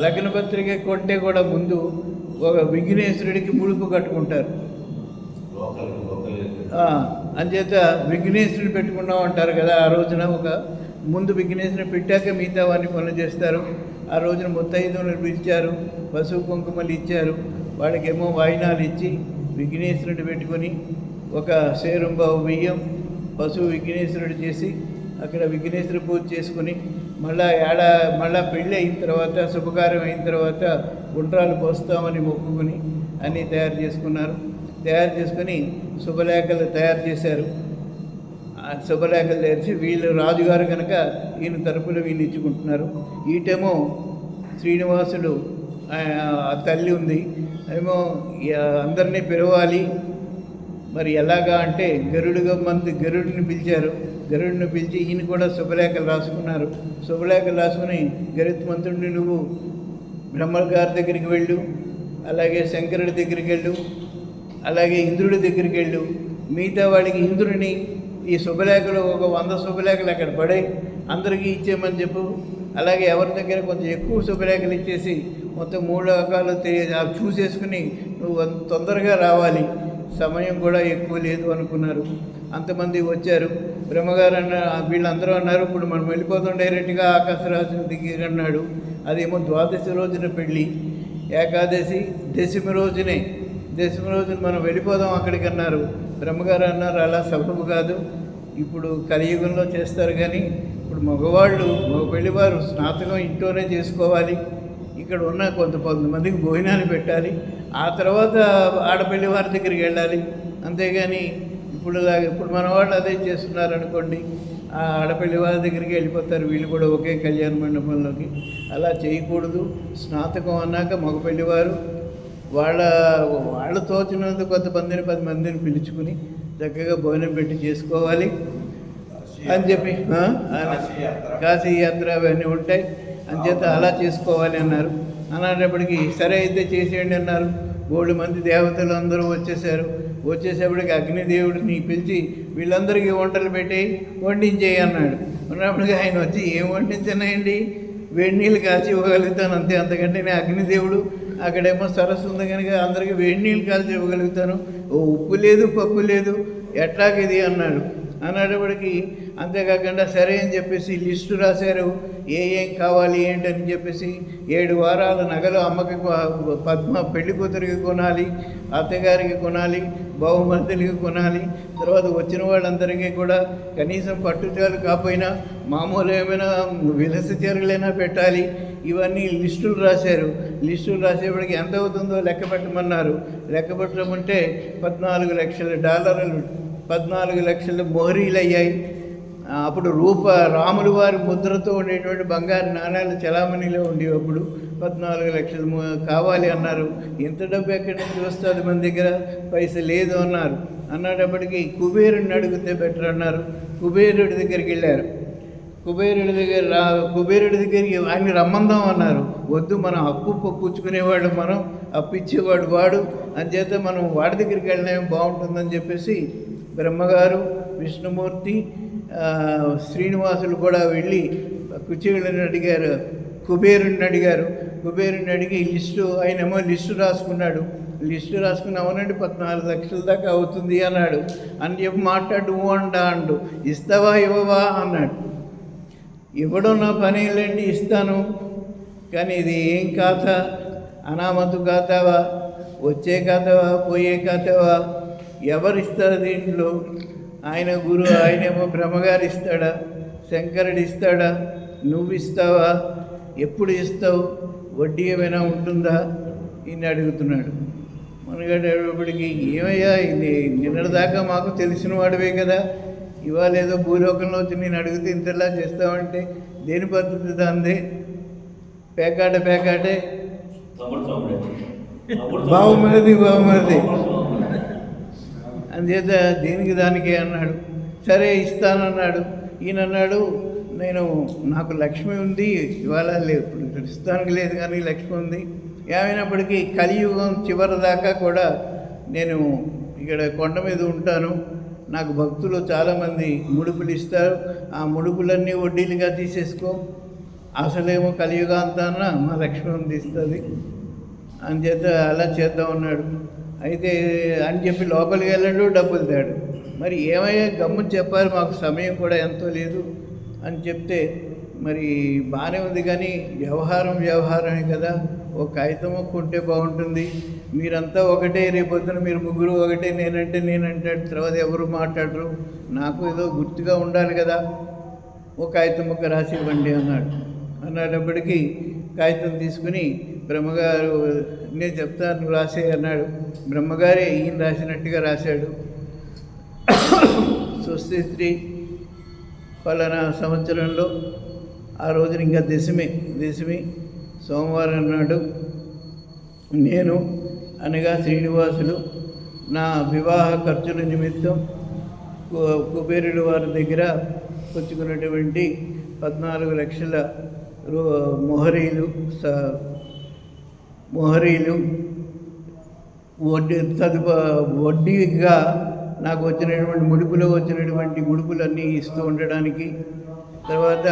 S1: లగ్న పత్రిక కొంటే కూడా ముందు ఒక విఘ్నేశ్వరుడికి ముడుపు కట్టుకుంటారు. అంచేత విఘ్నేశ్వరుడు పెట్టుకున్నాం అంటారు కదా. ఆ రోజున ఒక ముందు విఘ్నేశ్వరుని పెట్టాక మిగతా వారిని పనులు చేస్తారు. ఆ రోజున ముత్తైదువులు పిలిచారు, పసుపు కుంకుమలు ఇచ్చారు. వాళ్ళకేమో వాయినాలు ఇచ్చి విఘ్నేశ్వరుడు పెట్టుకొని ఒక సేరుంబావు బియ్యం పశువు విఘ్నేశ్వరుడు చేసి అక్కడ విఘ్నేశ్వర పూజ చేసుకుని మళ్ళా పెళ్ళి అయిన తర్వాత శుభకార్యం అయిన తర్వాత గుండ్రాలు పోస్తామని మొక్కుకుని అన్నీ తయారు చేసుకున్నారు. తయారు చేసుకుని శుభలేఖలు తయారు చేశారు. శుభలేఖలు తెరిచి వీళ్ళు రాజుగారు కనుక ఈయన తరపులు వీళ్ళు ఇచ్చుకుంటున్నారు. ఈటేమో శ్రీనివాసుడు తల్లి ఉంది, ఏమో అందరినీ పిలవాలి. మరి ఎలాగా అంటే గరుడిని పిలిచారు. గరుడిని పిలిచి ఈయన కూడా శుభలేఖలు రాసుకున్నారు. శుభలేఖలు రాసుకుని గరుత్మంతుడిని నువ్వు బ్రహ్మ గారి దగ్గరికి వెళ్ళు, అలాగే శంకరుడి దగ్గరికి వెళ్ళు, అలాగే ఇంద్రుడి దగ్గరికి వెళ్ళు. మిగతా వాడికి ఇంద్రుడిని ఈ శుభలేఖలు ఒక 100 శుభలేఖలు అక్కడ పడాయి, అందరికీ ఇచ్చేయమని చెప్పు. అలాగే ఎవరి దగ్గర కొంచెం ఎక్కువ శుభలేఖలు ఇచ్చేసి మొత్తం 3 రకాలు చూసేసుకుని నువ్వు తొందరగా రావాలి, సమయం కూడా ఎక్కువ లేదు అనుకున్నారు. అంతమంది వచ్చారు. బ్రహ్మగారు వీళ్ళందరూ అన్నారు, ఇప్పుడు మనం వెళ్ళిపోతాం డైరెక్ట్గా ఆకాశరాజు దిగి అన్నాడు. అదేమో ద్వాదశి రోజున పెళ్ళి, ఏకాదశి దశమి రోజున మనం వెళ్ళిపోదాం అక్కడికి అన్నారు. బ్రహ్మగారు అన్నారు, అలా సబబు కాదు, ఇప్పుడు కలియుగంలో చేస్తారు, కానీ ఇప్పుడు మగ పెళ్లివారు స్నాతకం ఇంట్లోనే చేసుకోవాలి, ఇక్కడ ఉన్న కొంతమందికి భోజనాలు పెట్టాలి, ఆ తర్వాత ఆడపల్లి వారి దగ్గరికి వెళ్ళాలి. అంతేగాని ఇప్పుడు మన వాళ్ళు అదే చేస్తున్నారు అనుకోండి, ఆ ఆడపల్లి వారి దగ్గరికి వెళ్ళిపోతారు వీళ్ళు కూడా ఒకే కళ్యాణ మండపంలోకి. అలా చేయకూడదు. స్నాతకం అన్నాక మగపెళ్లివారు వాళ్ళు తోచినందుకు కొంతమందిని 10 మందిని పిలుచుకుని చక్కగా భోజనం పెట్టి చేసుకోవాలి అని చెప్పి, కాశీ యాత్ర అవన్నీ ఉంటాయి, అంచేత అలా చేసుకోవాలి అన్నారు. అనేటప్పటికీ సరే అయితే చేసేయండి అన్నారు. 3 మంది దేవతలు అందరూ వచ్చేసేపటికి అగ్నిదేవుడిని పిలిచి వీళ్ళందరికీ వంటలు పెట్టి వండించేయి అన్నాడు. ఉన్నప్పటికీ ఆయన వచ్చి ఏం వండించనాయండి, వేడి నీళ్ళు కాచి ఇవ్వగలుగుతాను అంతే, అంతకంటే నేను అగ్నిదేవుడు, అక్కడేమో సరస్సు ఉంది కనుక అందరికీ వేడి నీళ్ళు కాల్చి ఇవ్వగలుగుతాను, ఉప్పు లేదు పప్పు లేదు, ఎట్లాగిది అన్నాడు. అనేటప్పటికీ అంతేకాకుండా సరే అని చెప్పేసి లిస్టు రాశారు, ఏం కావాలి ఏంటని చెప్పేసి. 7 వారాల నగలు అమ్మకి పెళ్లి కూతురికి కొనాలి, అత్తగారికి కొనాలి, బహుమతులకి కొనాలి, తర్వాత వచ్చిన వాళ్ళందరికీ కూడా కనీసం పట్టుచాలు కాకపోయినా మామూలు ఏమైనా విలస చీరలైనా పెట్టాలి. ఇవన్నీ లిస్టులు రాశారు. లిస్టులు రాసేప్పటికి ఎంత అవుతుందో లెక్క పెట్టమన్నారు. లెక్క పెట్టమంటే $14 లక్షల 14 లక్షల మొహరీలు అయ్యాయి. అప్పుడు రాములు వారి ముద్రతో ఉండేటువంటి బంగారు నాణ్యాలు చలామణిలో ఉండేవి. అప్పుడు 14 లక్షలు కావాలి అన్నారు. ఇంత డబ్బు ఎక్కడి నుంచి వస్తుంది, మన దగ్గర పైసలు లేదు అన్నారు. అన్నప్పటికీ కుబేరుని అడిగితే బెటర్ అన్నారు. కుబేరుడి దగ్గరికి వెళ్ళారు. కుబేరుడి దగ్గరికి ఆయన రమ్మందాం అన్నారు. వద్దు, మనం అప్పు పుచ్చుకునేవాడు, మనం అప్పు ఇచ్చేవాడు వాడు, అంచేత మనం వాడి దగ్గరికి వెళ్ళడం బాగుంటుందని చెప్పేసి బ్రహ్మగారు, విష్ణుమూర్తి, శ్రీనివాసులు కూడా వెళ్ళి కుచేలుని అడిగారు, కుబేరుని అడిగి ఆయనేమో లిస్టు రాసుకున్నాడు. లిస్టు అవునండి 14 లక్షల దాకా అవుతుంది అన్నాడు. అని చెప్పి మాట్లాడు అండు, ఇస్తావా ఇవ్వవా అన్నాడు. ఇవ్వడం నా పని లేండి, ఇస్తాను, కానీ ఇది ఏం ఖాతా, అనామతు ఖాతావా, వచ్చే ఖాతావా, పోయే ఖాతావా, ఎవరిస్తారు దీంట్లో? ఆయనేమో బ్రహ్మగారు ఇస్తాడా, శంకరుడు ఇస్తాడా, నువ్వు ఇస్తావా, ఎప్పుడు ఇస్తావు, వడ్డీ ఏమైనా ఉంటుందా, ఈయన అడుగుతున్నాడు. మనగాడేటప్పటికి ఏమయ్యా, ఇది నిన్నటిదాకా మాకు తెలిసిన వాడివే కదా, ఇవాళ ఏదో భూలోకంలో వచ్చి నేను అడిగితే ఇంతలా చేస్తావంటే దేని పద్ధతి దాందే, పేకాటే బావుమరిది అందుచేత దీనికి దానికే అన్నాడు. సరే ఇస్తానన్నాడు. ఈయన అన్నాడు, నాకు లక్ష్మి ఉంది, ఇవాళ లేదు, ఇప్పుడు ప్రస్తుతానికి లేదు, కానీ లక్ష్మి ఉంది. ఏమైనప్పటికీ కలియుగం చివరి దాకా కూడా నేను ఇక్కడ కొండ మీద ఉంటాను. నాకు భక్తులు చాలామంది ముడుపులు ఇస్తారు, ఆ ముడుపులన్నీ వడ్డీలుగా తీసేసుకో, అసలేమో కలియుగాంతాన మా లక్ష్మి ఉంది ఇస్తుంది, అంచేత అలా చేద్దాం అన్నాడు. అయితే అని చెప్పి లోపలికి వెళ్ళాడు, డబ్బులు తేడు. మరి ఏమయ్యా గమ్ము చెప్పాలి, మాకు సమయం కూడా ఎంతో లేదు అని చెప్తే, మరి బాగానే ఉంది, కానీ వ్యవహారమే కదా, ఒక కాగితం కొంటే బాగుంటుంది, మీరంతా ఒకటే, రేపొద్దున మీరు ముగ్గురు ఒకటే, నేనంటాడు, తర్వాత ఎవరు మాట్లాడరు, నాకు ఏదో గుర్తుగా ఉండాలి కదా, ఒక కాగితం ముక్క రాసి ఇవ్వండి అన్నప్పటికీ కాగితం తీసుకుని బ్రహ్మగారు, నేను చెప్తాను నువ్వు రాసే అన్నాడు. బ్రహ్మగారే ఈయన రాసినట్టుగా రాశాడు. స్వస్తి పలానా సంవత్సరంలో ఆ రోజున ఇంకా దశమి సోమవారం నాడు నేను అనగా శ్రీనివాసులు నా వివాహ ఖర్చుల నిమిత్తం కుబేరుడు వారి దగ్గర పుచ్చుకున్నటువంటి 14 లక్షల మొహరీలు వడ్డీగా నాకు వచ్చినటువంటి ముడుపులన్నీ ఇస్తూ ఉండడానికి, తర్వాత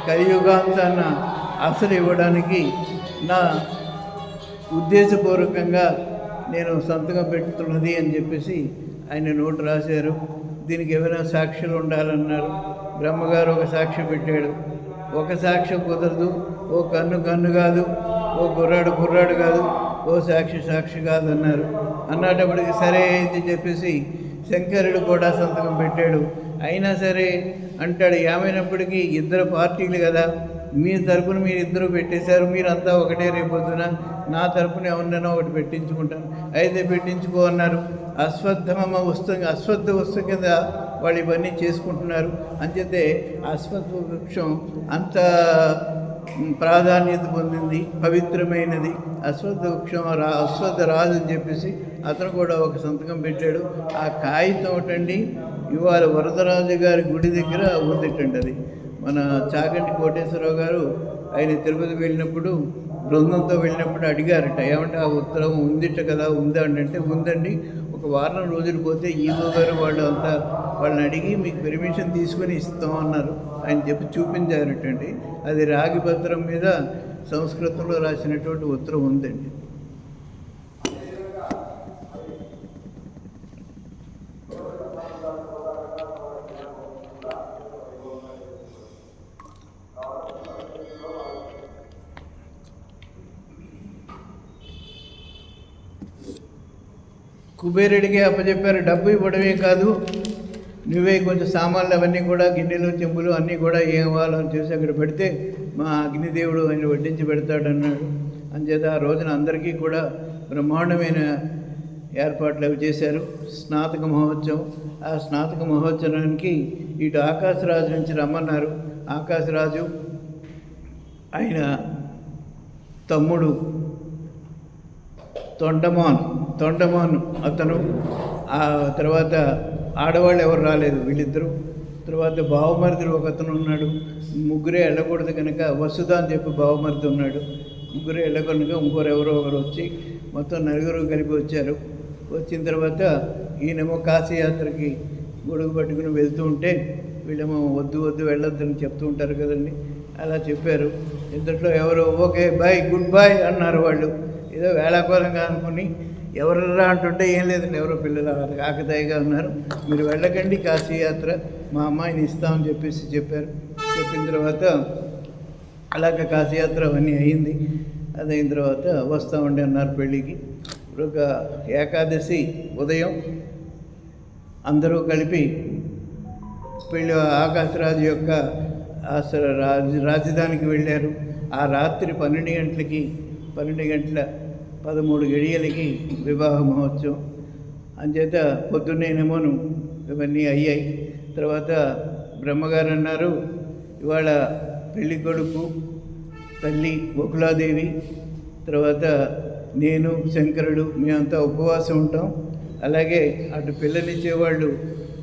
S1: కలియుగాంతాన అసలు ఇవ్వడానికి నా ఉద్దేశపూర్వకంగా నేను సంతకం పెట్టుతున్నది అని చెప్పేసి ఆయన నోటు రాశారు. దీనికి ఏమైనా సాక్షులు ఉండాలన్నారు. బ్రహ్మగారు ఒక సాక్షి పెట్టాడు. ఒక సాక్షి కుదరదు, ఓ కన్ను కాదు, ఓ కుర్రాడు కాదు, ఓ సాక్షి కాదన్నారు. అన్నప్పటికీ సరే అయితే చెప్పేసి శంకరుడు కూడా సంతకం పెట్టాడు. అయినా సరే అంటాడు, ఏమైనప్పటికీ ఇద్దరు పార్టీలు కదా, మీ తరపున మీరిద్దరూ పెట్టేశారు, మీరంతా ఒకటే, రేపొద్దున నా తరపున ఎవరినైనా ఒకటి పెట్టించుకుంటాను, అయితే పెట్టించుకో అన్నారు. అశ్వత్థ వస్తు కింద వాళ్ళు ఇవన్నీ చేసుకుంటున్నారు. అంచేతే అశ్వత్థ వృక్షం అంత ప్రాధాన్యత పొందింది, పవిత్రమైనది. అశ్వత్థ వృక్షం అశ్వత్థ రాజు అని చెప్పేసి అతను కూడా ఒక సంతకం పెట్టాడు. ఆ కాగితం ఒకటండి ఇవాళ వరదరాజు గారి గుడి దగ్గర ఉందిటండి. అది మన చాగంటి కోటేశ్వరరావు గారు ఆయన తిరుపతి వెళ్ళినప్పుడు బృందంతో వెళ్ళినప్పుడు అడిగారట, ఏమంటే ఆ ఉత్తరం ఉందిట కదా, ఉందా అంటే ఉందండి, ఒక వారం రోజులు పోతే ఈవో గారు వాళ్ళని అడిగి మీకు పెర్మిషన్ తీసుకొని ఇస్తాం అన్నారు. ఆయన చెప్పి చూపించారటండి. అది రాగి పత్రం మీద సంస్కృతంలో రాసినటువంటి ఉత్తరం ఉందండి. కుబేరుడికి అప్పచెప్పారు. డబ్బు ఇవ్వడమే కాదు, నువ్వే కొంచెం సామాన్లు అవన్నీ కూడా, గిన్నెలు చెంబులు అన్నీ కూడా ఏం వాళ్ళని చేసి అక్కడ పెడితే మా అగ్నిదేవుడు ఆయన వడ్డించి పెడతాడన్నాడు. అంచేత ఆ రోజున అందరికీ కూడా బ్రహ్మాండమైన ఏర్పాట్లు అవి చేశారు. స్నాతక మహోత్సవం. ఆ స్నాతక మహోత్సవానికి ఇటు ఆకాశరాజు నుంచి రమ్మన్నారు. ఆకాశరాజు ఆయన తమ్ముడు తొండమాను అతను, ఆ తర్వాత ఆడవాళ్ళు ఎవరు రాలేదు, వీళ్ళిద్దరూ తర్వాత బావమరిదిలో ఒకతను ఉన్నాడు. ముగ్గురే వెళ్ళకూడదు కనుక వసుధ అని చెప్పి బావమరిది ఉన్నాడు. ముగ్గురే వెళ్ళకనుక ఎవరో ఒకరు వచ్చి మొత్తం నలుగురు కలిపి వచ్చారు. వచ్చిన తర్వాత ఈయనేమో కాశీయాత్రకి గొడుగు పట్టుకుని వెళ్తూ ఉంటే వీళ్ళేమో వద్దు వద్దు వెళ్ళొద్దని చెప్తూ ఉంటారు కదండి. అలా చెప్పారు. ఇంతట్లో ఎవరో ఓకే బాయ్ గుడ్ బాయ్ అన్నారు. వాళ్ళు ఏదో వేళాకోళంగా అనుకుని ఎవరరా అంటుంటే ఏం లేదండి, ఎవరో పిల్లలు ఆకతాయిగా ఉన్నారు, మీరు వెళ్ళకండి కాశీయాత్ర, మా అమ్మాయిని ఇస్తామని చెప్పారు. చెప్పిన తర్వాత అలాగే కాశీయాత్ర అవన్నీ అయింది. అదైన తర్వాత వస్తామండి అన్నారు పెళ్ళికి. ఒక ఏకాదశి ఉదయం అందరూ కలిపి పెళ్ళి ఆకాశరాజు యొక్క రాజధానికి వెళ్ళారు. ఆ రాత్రి 12 గంటల 13 గడియలకి వివాహ మహోత్సవం. అంచేత పొద్దున్నేనేమోను ఇవన్నీ అయ్యాయి. తర్వాత బ్రహ్మగారు అన్నారు, ఇవాళ పెళ్ళి కొడుకు తల్లి బకులాదేవి, తర్వాత నేను శంకరుడు మేమంతా ఉపవాసం ఉంటాం. అలాగే అటు పిల్లనిచ్చేవాళ్ళు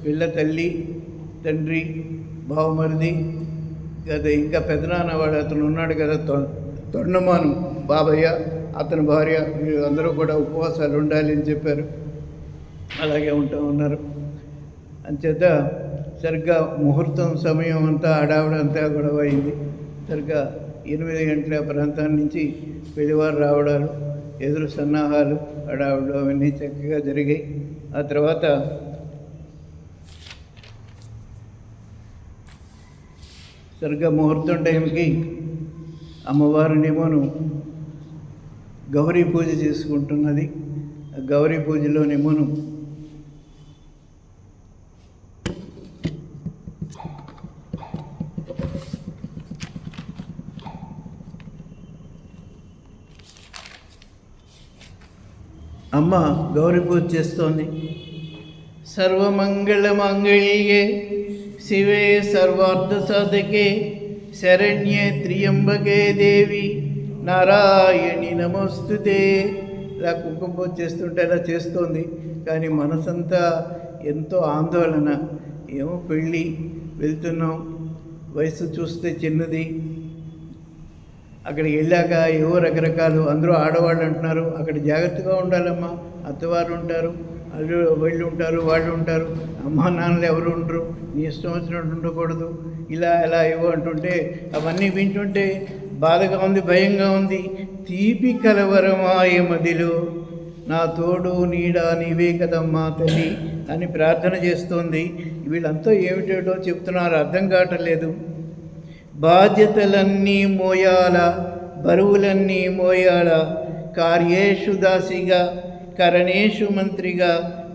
S1: పిల్ల తల్లి తండ్రి బావమరిది కదా, ఇంకా పెదనాన్న వాడు అతను ఉన్నాడు కదా తొండమాను బాబయ్య, అతని భార్య, అందరూ కూడా ఉపవాసాలు ఉండాలి అని చెప్పారు. అలాగే ఉన్నారు. అంచేత సరిగ్గా ముహూర్తం సమయం అంతా ఆడావిడంతా గొడవ అయింది. సరిగ్గా 8 గంటల ప్రాంతం నుంచి పెళ్లివారు రావడాలు, ఎదురు సన్నాహాలు, ఆడావిడు అవన్నీ చక్కగా జరిగాయి. ఆ తర్వాత సరిగ్గా ముహూర్తం టైంకి అమ్మవారినేమోను గౌరీ పూజ చేసుకుంటున్నది. గౌరీ పూజలోనేమోను అమ్మ గౌరీ పూజ చేస్తోంది. సర్వమంగళ మాంగళ్యే శివే సర్వార్థ సాధకే శరణ్యే త్ర్యంబకే దేవి నారాయణి నమోస్తుతే. ఇలా కుంకుమ పూజ చేస్తుంటే అలా చేస్తోంది. కానీ మనసంతా ఎంతో ఆందోళన. ఏమో పెళ్ళి వెళ్తున్నాం, వయసు చూస్తే చిన్నది, అక్కడికి వెళ్ళాక ఏవో రకరకాలు, అందరూ ఆడవాళ్ళు అంటున్నారు, అక్కడ జాగ్రత్తగా ఉండాలమ్మా, అత్తవారు ఉంటారు, వీళ్ళు ఉంటారు, వాళ్ళు ఉంటారు, అమ్మా నాన్నలు ఎవరు ఉండరు, నీ ఇష్టం వచ్చినట్టు ఉండకూడదు, ఇలా ఏవో అంటుంటే అవన్నీ వింటుంటే బాధగా ఉంది, భయంగా ఉంది. తీపి కలవరమాయ మదిలో నా తోడు నీడ నీవే కదమ్మా తల్లి అని ప్రార్థన చేస్తోంది. వీళ్ళంతా ఏమిటేటో చెప్తున్నారు, అర్థం కావట్లేదు. బాధ్యతలన్నీ మోయాల, బరువులన్నీ మోయాల, కార్యేషు దాసిగా, కరణేషు మంత్రిగా,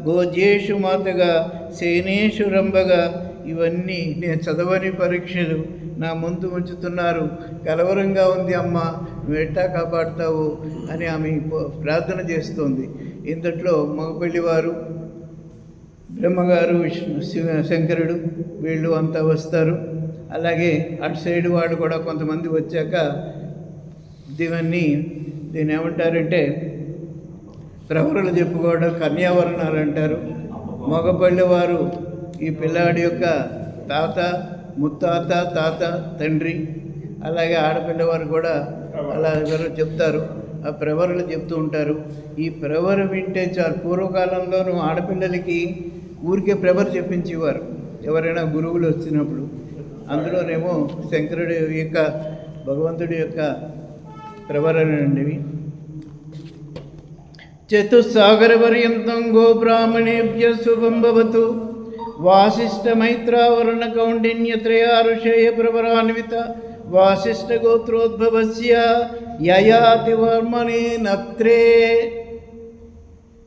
S1: భోజేషు మాతగా, సేనేషు రంభగా, ఇవన్నీ నేను చదవని పరీక్షలు నా ముందు ఉంచుతున్నారు. కలవరంగా ఉంది అమ్మ, నువ్వు ఎట్టా కాపాడుతావు అని ఆమె ప్రార్థన చేస్తోంది. ఇంతట్లో మగపెళ్లివారు బ్రహ్మగారు శంకరుడు వీళ్ళు అంతా వస్తారు. అలాగే అటు సైడ్ వాళ్ళు కూడా కొంతమంది వచ్చాక దీన్ని ఏమంటారంటే ప్రవరులు చెప్పుకోవడం కన్యావరణాలు అంటారు. మగపల్లివారు ఈ పిల్లాడి యొక్క తాత, ముత్తాత, తాత, తండ్రి, అలాగే ఆడపిల్లవారు కూడా అలా ఎవరు చెప్తారు, ఆ ప్రవరులు చెప్తూ ఉంటారు. ఈ ప్రవరు వింటే చాలు. పూర్వకాలంలోనూ ఆడపిల్లలకి ఊరికే ప్రవరు చెప్పించేవారు ఎవరైనా గురువులు వచ్చినప్పుడు. అందులోనేమో శంకరుడి యొక్క భగవంతుడి యొక్క ప్రవరణండివి. చతుస్సాగరపర్యంతం గోబ్రాహ్మణేభ్య శుభం భవతు. వాసిష్ఠమైత్రావరణ కౌండిన్యత్రయ ఋషయ ప్రవరాన్విత వాసిష్ఠగోత్రోద్భవస్య యయాతి వర్మణే నత్రే.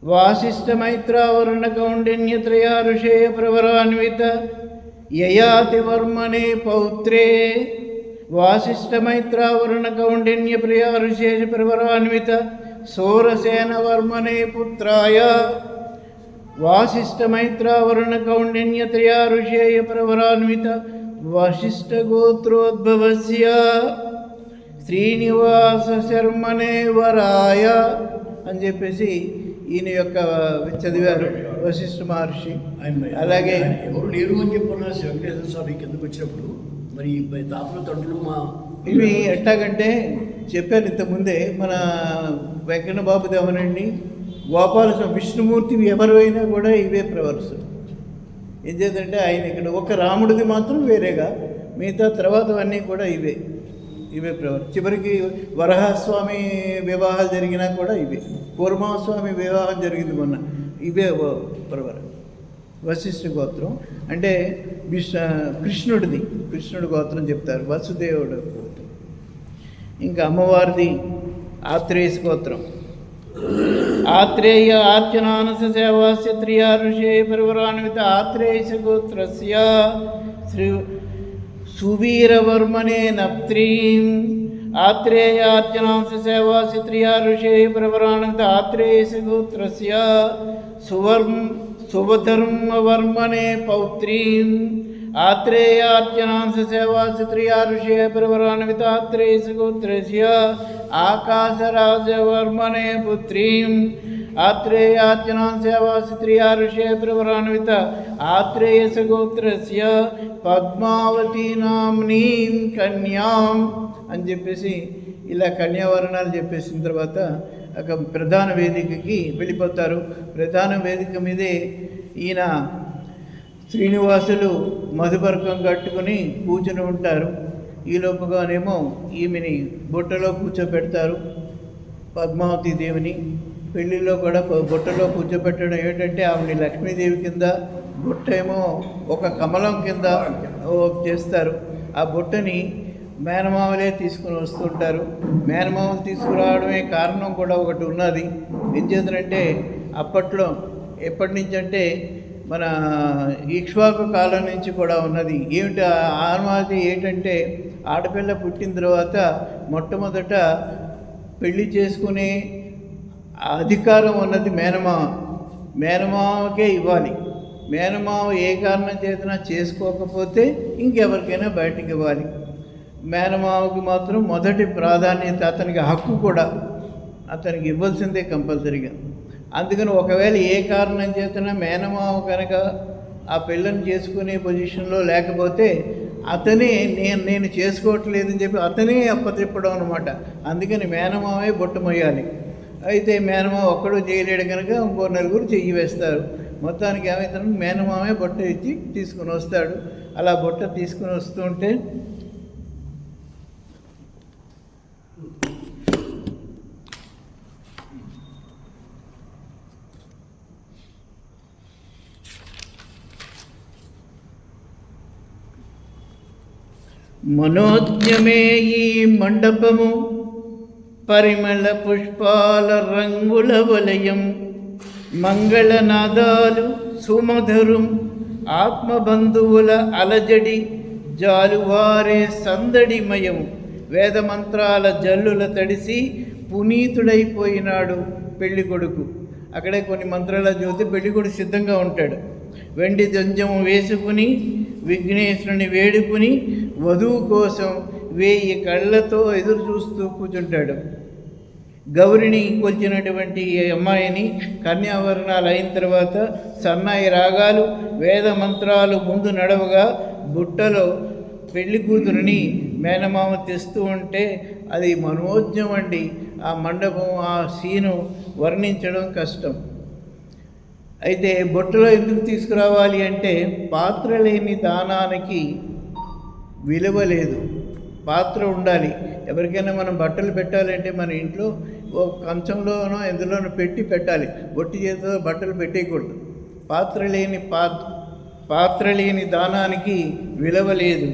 S1: వాసిష్ఠమైత్రావరణ కౌండిన్యత్రయ ఋషయ ప్రవరాన్విత యయాతి వర్మణే పౌత్రే. వాసిష్ఠమైత్రావరణ కౌండిన్య ప్రియ ఋషేష ప్రవరాన్విత సోరసేన వర్మణే పుత్రాయ. వాసిష్ఠమైత్రావరణ కౌండిన్య త్రయ ఋషేయ ప్రవరాన్విత వశిష్ఠగోత్రోద్భవస్య శ్రీనివాస శర్మనే వరాయ అని చెప్పేసి ఈయన యొక్క చదివారు వశిష్ఠ మహర్షి. అలాగే
S2: ఎవరు లేరు అని చెప్పుకున్నారు శ్రీ వెంకటేశ్వర స్వామి కిందకు వచ్చినప్పుడు. మరి తాతలు తండ్రులు మా
S1: ఇవి ఎట్లాగంటే చెప్పారు ఇంతకుముందే, మన వెంకన్న బాబు దేవనండి, గోపాలస్వామి, విష్ణుమూర్తి ఎవరైనా కూడా ఇవే ప్రవర్సు. ఏం చేద్దంటే ఆయన ఇక్కడ ఒక రాముడిది మాత్రం వేరేగా, మిగతా తర్వాత అన్నీ కూడా ఇవే ప్రవర్తి. చివరికి వరహస్వామి వివాహాలు జరిగినా కూడా ఇవే. కూర్మస్వామి వివాహం జరిగింది మొన్న, ఇవే ప్రవర. వశిష్ఠ గోత్రం అంటే కృష్ణుడి గోత్రం చెప్తారు, వసుదేవుడు గోత్రం. ఇంకా అమ్మవారిది ఆత్రేయ గోత్రం. ఆత్రేయ ఆర్చనానస సేవాస్య త్రియా ఋషే పరివరాన్విత ఆత్రేయ గోత్రస్య శ్రీ సువీరవర్మనే నప్త్రీం ఆత్రేయార్చనాంస సేవాస్య త్రియా ఋషే పరివరాన్విత ఆత్రేయ గోత్రస్య సువధర్మవర్మనే పౌత్రీం ఆత్రేయార్చనాంస సేవాస్య త్రియా ఋషే పరివరాన్విత ఆత్రేయ గోత్రస్య ఆకాశరాజవర్మనే పుత్రీం ఆత్రేయార్చనాం సేవాస్య త్రియా ఋషే పరివరాన్విత ఆత్రేయ గోత్రస్య పద్మావతీ నామ్నీం కన్యాం అని చెప్పేసి ఇలా కన్యావర్ణాలు చెప్పేసిన తర్వాత ఒక ప్రధాన వేదికకి వెళ్ళిపోతారు. ప్రధాన వేదిక మీదే ఈయన శ్రీనివాసులు మధుపర్కం కట్టుకుని కూర్చుని ఉంటారు. ఈలోపుగానేమో ఈమెని బుట్టలో కూర్చోబెడతారు, పద్మావతి దేవిని. పెళ్ళిలో కూడా బుట్టలో కూర్చోబెట్టడం ఏంటంటే ఆవిడ లక్ష్మీదేవి కింద, బుట్ట ఏమో ఒక కమలం కింద చేస్తారు. ఆ బుట్టని మేనమామలే తీసుకుని వస్తుంటారు. మేనమామలు తీసుకురావడమే కారణం కూడా ఒకటి ఉన్నది. ఏం చేద్దంటే అప్పట్లో ఎప్పటి నుంచి అంటే మన ఇక్ష్వాకు కాలం నుంచి కూడా ఉన్నది. ఏమిటి ఆనవాయితీ ఏంటంటే ఆడపిల్ల పుట్టిన తర్వాత మొట్టమొదట పెళ్లి చేసుకునే అధికారం ఉన్నది మేనమావకే ఇవ్వాలి. మేనమావ ఏ కారణం చేతనా చేసుకోకపోతే ఇంకెవరికైనా బయటికి ఇవ్వాలి. మేనమావకి మాత్రం మొదటి ప్రాధాన్యత, అతనికి హక్కు కూడా అతనికి ఇవ్వాల్సిందే కంపల్సరీగా. అందుకని ఒకవేళ ఏ కారణం చేతన మేనమావ కనుక ఆ పిల్లని చేసుకునే పొజిషన్లో లేకపోతే అతనే నేను చేసుకోవట్లేదని చెప్పి అతనే అప్పతిప్పడం అనమాట. అందుకని మేనమావే బొట్టు మొయ్యాలి. అయితే మేనమావ ఒక్కడూ చేయలేడు కనుక ఇంకో నలుగురు చెయ్యి వేస్తారు. మొత్తానికి ఏమైతే మేనమావే బొట్ట ఇచ్చి తీసుకుని వస్తాడు. అలా బొట్ట తీసుకుని వస్తుంటే మనోజ్ఞమే ఈ మండపము, పరిమళ పుష్పాల రంగుల వలయం, మంగళనాదాలు సుమధురం, ఆత్మబంధువుల అలజడి, జాలువారే సందడిమయం. వేదమంత్రాల జల్లుల తడిసి పునీతుడైపోయినాడు పెళ్లి కొడుకు. అక్కడే కొన్ని మంత్రాల జ్యోతి పెళ్లి కొడుకు సిద్ధంగా ఉంటాడు. వెండి జంజము వేసుకుని విఘ్నేశ్వరుని వేడుకుని వధువు కోసం 1000 కళ్ళతో ఎదురు చూస్తూ కూర్చుంటాడు. గౌరిని కొలిచినటువంటి ఈ అమ్మాయిని కన్యావరణాలు అయిన తర్వాత సన్నాయి రాగాలు, వేద మంత్రాలు ముందు నడవగా బుట్టలో పెళ్లి కూతురిని మేనమామ తెస్తూ ఉంటే అది మనోజ్ఞం అండి. ఆ మండపం, ఆ సీను వర్ణించడం కష్టం. అయితే బొట్టలో ఎందుకు తీసుకురావాలి అంటే పాత్ర లేని దానానికి విలువ లేదు. పాత్ర ఉండాలి. ఎవరికైనా మనం బట్టలు పెట్టాలంటే మన ఇంట్లో ఓ కంచంలోనో ఎందులోనో పెట్టి పెట్టాలి. బొట్టి చేతితో బట్టలు పెట్టేయకూడదు. పాత్ర లేని దానానికి విలువ లేదు.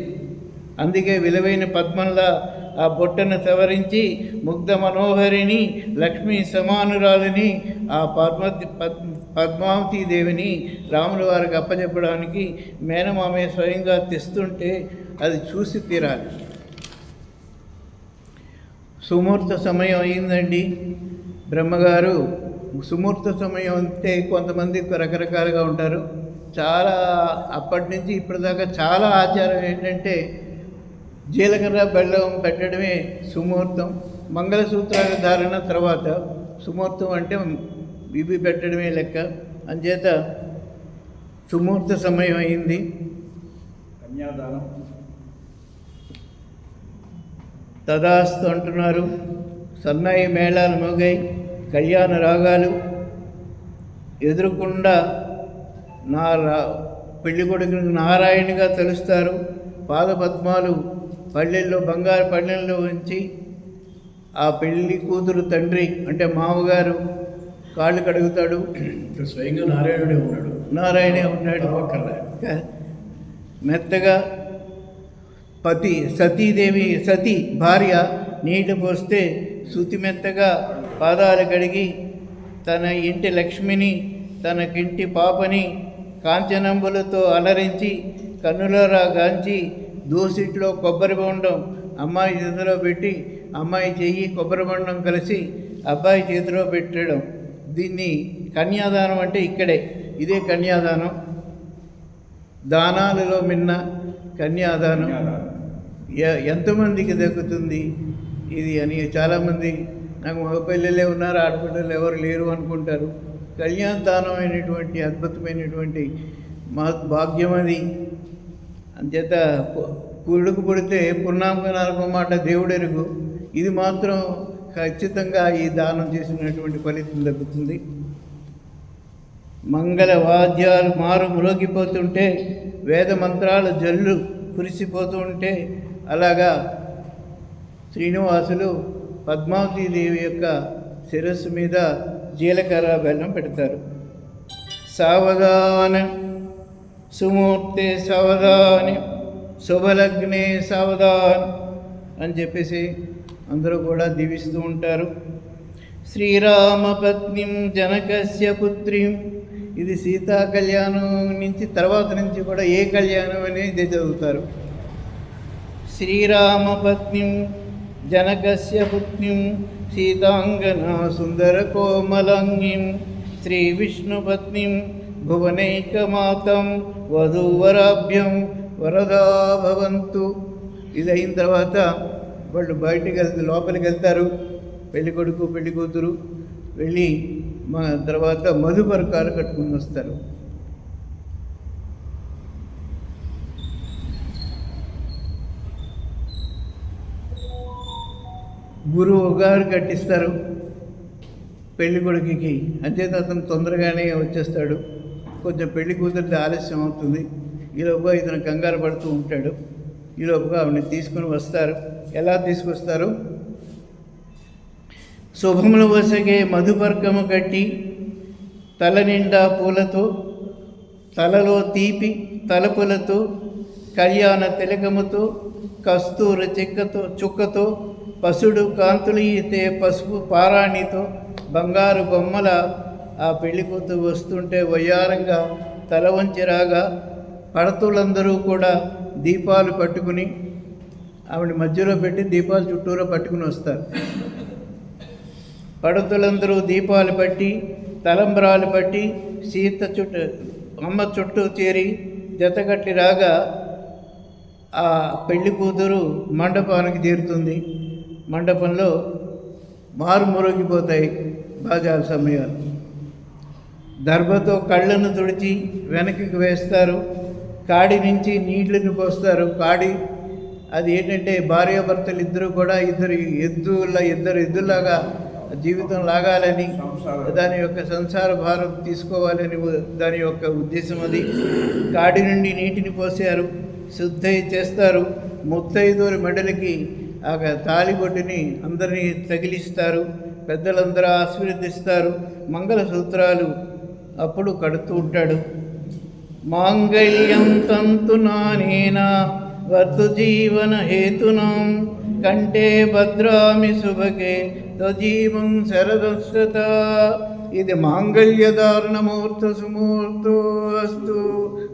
S1: అందుకే విలువైన పద్మంలా ఆ బొట్టను సవరించి ముగ్ధ మనోహరిని, లక్ష్మీ సమానురాలిని, ఆ పద్మావతీ దేవిని రాముల వారికి అప్పచెప్పడానికి మేనమామే స్వయంగా తెస్తుంటే అది చూసి తీరాలి. సుముహూర్త సమయం అయిందండి. బ్రహ్మగారు సుముహూర్త సమయం అంటే కొంతమంది రకరకాలుగా ఉంటారు. చాలా అప్పటి నుంచి ఇప్పటిదాకా చాలా ఆచారం ఏంటంటే జీలకర్ర బెల్లం పెట్టడమే సుముహూర్తం. మంగళసూత్రాల ధారణ తర్వాత సుముహూర్తం అంటే ఇవి పెట్టడమే లెక్క. అంచేత సుముహూర్త సమయం అయింది.
S2: కన్యాదానం
S1: తదాస్తు అంటున్నారు. సన్నాయి మేళాలు మోగాయి, కళ్యాణ రాగాలు. ఎదురుకుండా పెళ్లి కొడుకుని నారాయణగా తలుస్తారు. పాదపద్మాలు పళ్ళెల్లో, బంగారు పళ్ళెల్లో ఉంచి ఆ పెళ్లి కూతురు తండ్రి అంటే మామగారు కాళ్ళు కడుగుతాడు.
S2: ఇక్కడ స్వయంగా నారాయణుడే ఉన్నాడు.
S1: నారాయణే ఉన్నాడు. మెత్తగా సతీ భార్య నీళ్లు పోస్తే శృతి మెత్తగా పాదాలు కడిగి తన ఇంటి లక్ష్మిని, తనకింటి పాపని కాంచనంబులతో అలరించి కన్నులరా గాంచి దోసిట్లో కొబ్బరి బొండం అమ్మాయి చేతిలో పెట్టి, అమ్మాయి చెయ్యి కొబ్బరి బొండం కలిసి అబ్బాయి చేతిలో పెట్టడం. దీన్ని కన్యాదానం అంటే ఇక్కడే, ఇదే కన్యాదానం. దానాలలో మిన్న కన్యాదానం ఎంతమందికి దక్కుతుంది ఇది అని చాలామంది నాకు మగపిల్లలే ఉన్నారు, ఆడపిల్లలు ఎవరు లేరు అనుకుంటారు. కన్యాదానం అయినటువంటి అద్భుతమైనటువంటి భాగ్యం అది. అంచేత కురుడుకు పుడితే పున్నాంక నాలుగో మాట దేవుడెరుగు. ఇది మాత్రం ఖచ్చితంగా ఈ దానం చేసినటువంటి ఫలితం దక్కుతుంది. మంగళ వాద్యాలు మారు మ్రోగిపోతుంటే, వేద మంత్రాలు జల్లు కురిసిపోతూ ఉంటే, అలాగా శ్రీనివాసులు పద్మావతీదేవి యొక్క శిరస్సు మీద జీలకర్ర బెల్లం పెడతారు. సావధాన సుమూర్తే సావధాని శుభలగ్నే సావధాన్ అని చెప్పేసి అందరూ కూడా దీవిస్తూ ఉంటారు. శ్రీరామపత్నిం జనకస్య పుత్రిం, ఇది సీతా కళ్యాణం నుంచి తర్వాత నుంచి కూడా ఏ కళ్యాణం అనేది చదువుతారు. శ్రీరామపత్నిం జనకస్య పుత్రిం సీతాంగనా సుందర కోమలాంగిం శ్రీ విష్ణుపత్నిం భువనైకమాతం వధూవరాభ్యం వరదా భవంతు. ఇది అయిన తర్వాత వాళ్ళు లోపలికి వెళ్తారు. పెళ్లి కొడుకు పెళ్లి కూతురు వెళ్ళి తర్వాత మధుపర్కాలు కట్టుకుని వస్తారు. గురువు గారు కట్టిస్తారు పెళ్లి కొడుకుకి. అంచేత అతను తొందరగానే వచ్చేస్తాడు. కొంచెం పెళ్లి కూతురిది ఆలస్యం అవుతుంది. ఈలోపుగా ఇతను కంగారు పడుతూ ఉంటాడు. ఈలోపుగా ఆవిడని తీసుకుని వస్తారు. ఎలా తీసుకొస్తారు? శుభములు వసగే మధుపర్కము కట్టి తల నిండా పూలతో, తలలో తీపి తలపులతో, కళ్యాణ తిలకముతో, కస్తూర చుక్కతో, పసుడు కాంతులు ఈతే పసుపు పారాణితో, బంగారు బొమ్మల ఆ పెళ్లి కూతురు వస్తుంటే వయ్యారంగా తల వంచి రాగా పడతులందరూ కూడా దీపాలు పట్టుకుని ఆవిడ మధ్యలో పెట్టి దీపాలు చుట్టూరా పట్టుకుని వస్తారు. పడతులందరూ దీపాలు పట్టి తలంబ్రాలు పట్టి సీత అమ్మ చుట్టూ చేరి జతకట్టి రాగా ఆ పెళ్లి కూతురు మండపానికి చేరుతుంది. మండపంలో మారుమొరిగిపోతాయి బాజాల సమయాలు. దర్భతో కళ్ళను తుడిచి వెనక్కి వేస్తారు. కాడి నుంచి నీళ్లను పోస్తారు. కాడి అది ఏంటంటే భార్యాభర్తలు ఇద్దరు కూడా ఇద్దరు ఎద్దులాగా జీవితం లాగాలని, దాని యొక్క సంసార భారం తీసుకోవాలని దాని యొక్క ఉద్దేశం అది. కాడి నుండి నీటిని పోసారు, శుద్ధి చేస్తారు. ముత్తైదువుల మెడలకి ఆ తాళిబొట్టుని అందరినీ తగిలిస్తారు. పెద్దలందరూ ఆశీర్వదిస్తారు. మంగళసూత్రాలు అప్పుడు కడుతూ ఉంటాడు. మాంగళ్యం తంతునానేనా వర్తు జీవన హేతునాం కంటే భద్రామి శుభకే త్వజీవం శరదశ్రత. ఇది మాంగళ్యధారణ ముహూర్త సుముహూర్తో అస్తు.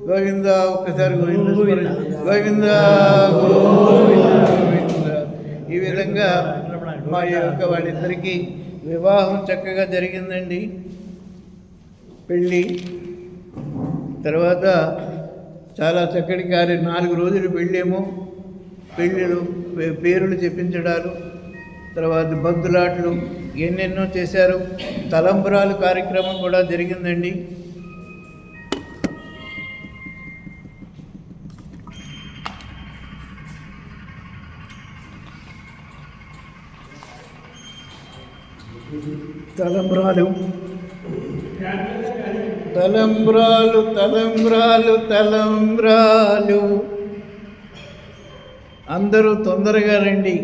S1: గోవింద. ఒక్కసారి గోవింద గోవింద గోవింద. ఈ విధంగా మా యొక్క వాళ్ళిద్దరికీ వివాహం చక్కగా జరిగిందండి. పెళ్ళి తర్వాత చాలా చక్కటి కార్యం. 4 రోజులు పెళ్ళేమో, పెళ్ళిళ్ళు పేర్లు చెప్పించడాలు, తర్వాత బంతులాట్లు, ఎన్నెన్నో చేశారు. తలంబ్రాలు కార్యక్రమం కూడా జరిగిందండి. తలంబ్రాలు తలంబ్రాలు తలంబ్రాలు తలంబ్రాలు. అందరూ తొందరగా రండి.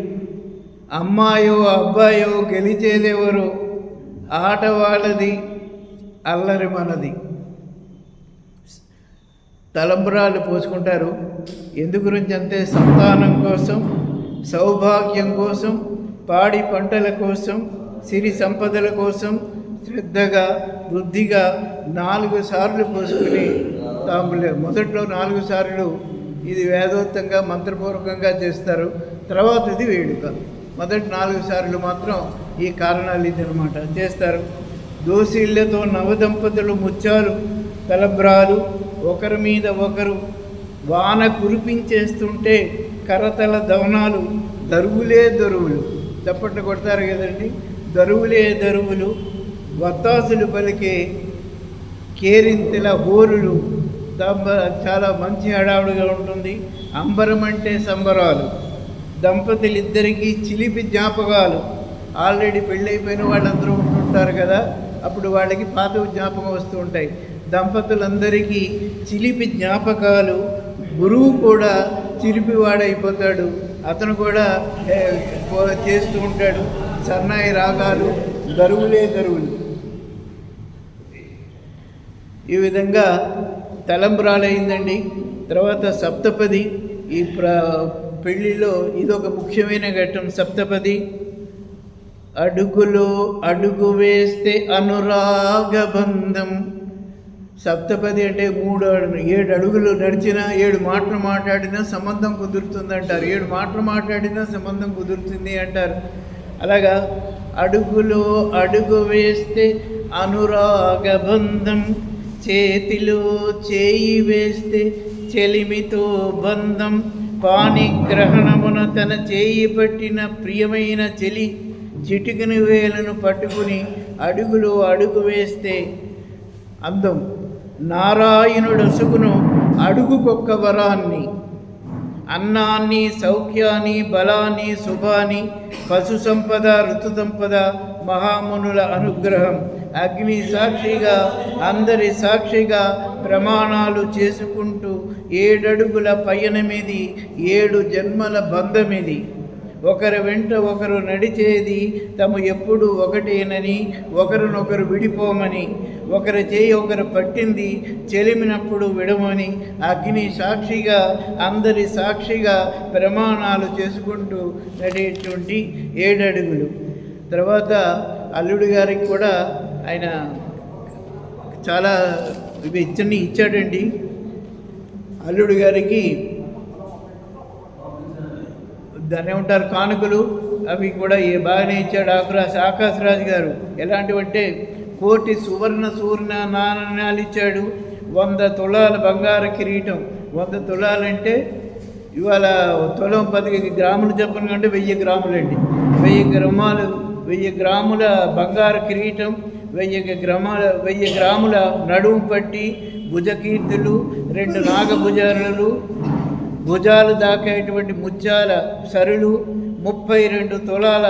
S1: అమ్మాయో అబ్బాయో గెలిచేదెవరు? ఆట వాళ్ళది, అల్లరి మనది. తలంబ్రాలు పోసుకుంటారు. ఎందు గురించి అంటే సంతానం కోసం, సౌభాగ్యం కోసం, పాడి పంటల కోసం, సిరి సంపదల కోసం శ్రద్ధగా బుద్ధిగా 4 సార్లు పోసుకుని మొదట్లో 4 సార్లు ఇది వేదోక్తంగా మంత్రపూర్వకంగా చేస్తారు. తర్వాత ఇది వేడుక. మొదటి 4 సార్లు మాత్రం ఈ కారణాలు ఇది అనమాట చేస్తారు. దోసిళ్లతో నవదంపతులు ముత్యాలు తలంబ్రాలు ఒకరి మీద ఒకరు వాన కురిపించేస్తుంటే కరతల దవనాలు దరువులే దరువులు. చప్పట్లు కొడతారు కదండి. దరువులే దరువులు వత్తాసులు పలికే కేరింతల హోరులు. చాలా మంచి హడావుడిగా ఉంటుంది. అంబరం అంటే సంబరాలు. దంపతులిద్దరికీ చిలిపి జ్ఞాపకాలు. ఆల్రెడీ పెళ్ళైపోయిన వాళ్ళందరూ ఉంటుంటారు కదా, అప్పుడు వాళ్ళకి పాత జ్ఞాపకం వస్తూ ఉంటాయి. దంపతులందరికీ చిలిపి జ్ఞాపకాలు. గురువు కూడా చిలిపివాడైపోతాడు. అతను కూడా చేస్తూ ఉంటాడు. సన్నాయి రాగాలు, దరువులే దరువులు. ఈ విధంగా తలంబ్రాలైందండి. తర్వాత సప్తపది. ఈ పెళ్ళిలో ఇదొక ముఖ్యమైన ఘట్టం. సప్తపది. అడుగులో అడుగు వేస్తే అనురాగబంధం. సప్తపది అంటే 7 అడుగులు నడిచినా 7 మాటలు మాట్లాడినా సంబంధం కుదురుతుందంటారు. 7 మాటలు మాట్లాడినా సంబంధం కుదురుతుంది అంటారు. అలాగా అడుగులో అడుగు వేస్తే అనురాగబంధం, చేతిలో చేయి వేస్తే చెలిమితో బంధం, పాణిగ్రహణమున తన చేయి పట్టిన ప్రియమైన చెలి చిటికని వేలను పట్టుకుని అడుగులో అడుగు వేస్తే అందం. నారాయణుడసుకును అడుగుకొక్క వరాన్ని, అన్నాన్ని, సౌఖ్యాన్ని, బలాన్ని, శుభాన్ని, పశు సంపద, ఋతు సంపద, మహామునుల అనుగ్రహం. అగ్ని సాక్షిగా అందరి సాక్షిగా ప్రమాణాలు చేసుకుంటూ 7 అడుగుల పయనమిది, 7 జన్మల బంధమిది. ఒకరి వెంట ఒకరు నడిచేది తమ ఎప్పుడు ఒకటేనని, ఒకరినొకరు విడిపోమని, ఒకరి చేయి ఒకరు పట్టింది చెలిమినప్పుడు విడమని. అగ్ని సాక్షిగా అందరి సాక్షిగా ప్రమాణాలు చేసుకుంటూ నడిచేటువంటి 7 అడుగులు. తర్వాత అల్లుడి గారికి కూడా ఆయన చాలా ఇచ్చాడండి. అల్లుడి గారికి దాన్ని ఏమంటారు, కానుకలు. అవి కూడా బాగానే ఇచ్చాడు. ఆకాశరాజు గారు ఎలాంటివంటే 1 కోటి సువర్ణ సూర్ణ నాణ్యాలు ఇచ్చాడు. 100 తులాల బంగారు కిరీటం. 100 తులాలంటే ఇవాళ తులం 10 గ్రాములు చెప్పను కంటే 1000 గ్రాములండి. 1000 గ్రాముల బంగారు కిరీటం, 1000 గ్రాముల నడుము పట్టి, భుజకీర్తులు, 2 నాగభుజాలు, భుజాలు దాకేటువంటి ముత్యాల సరులు, 32 తులాల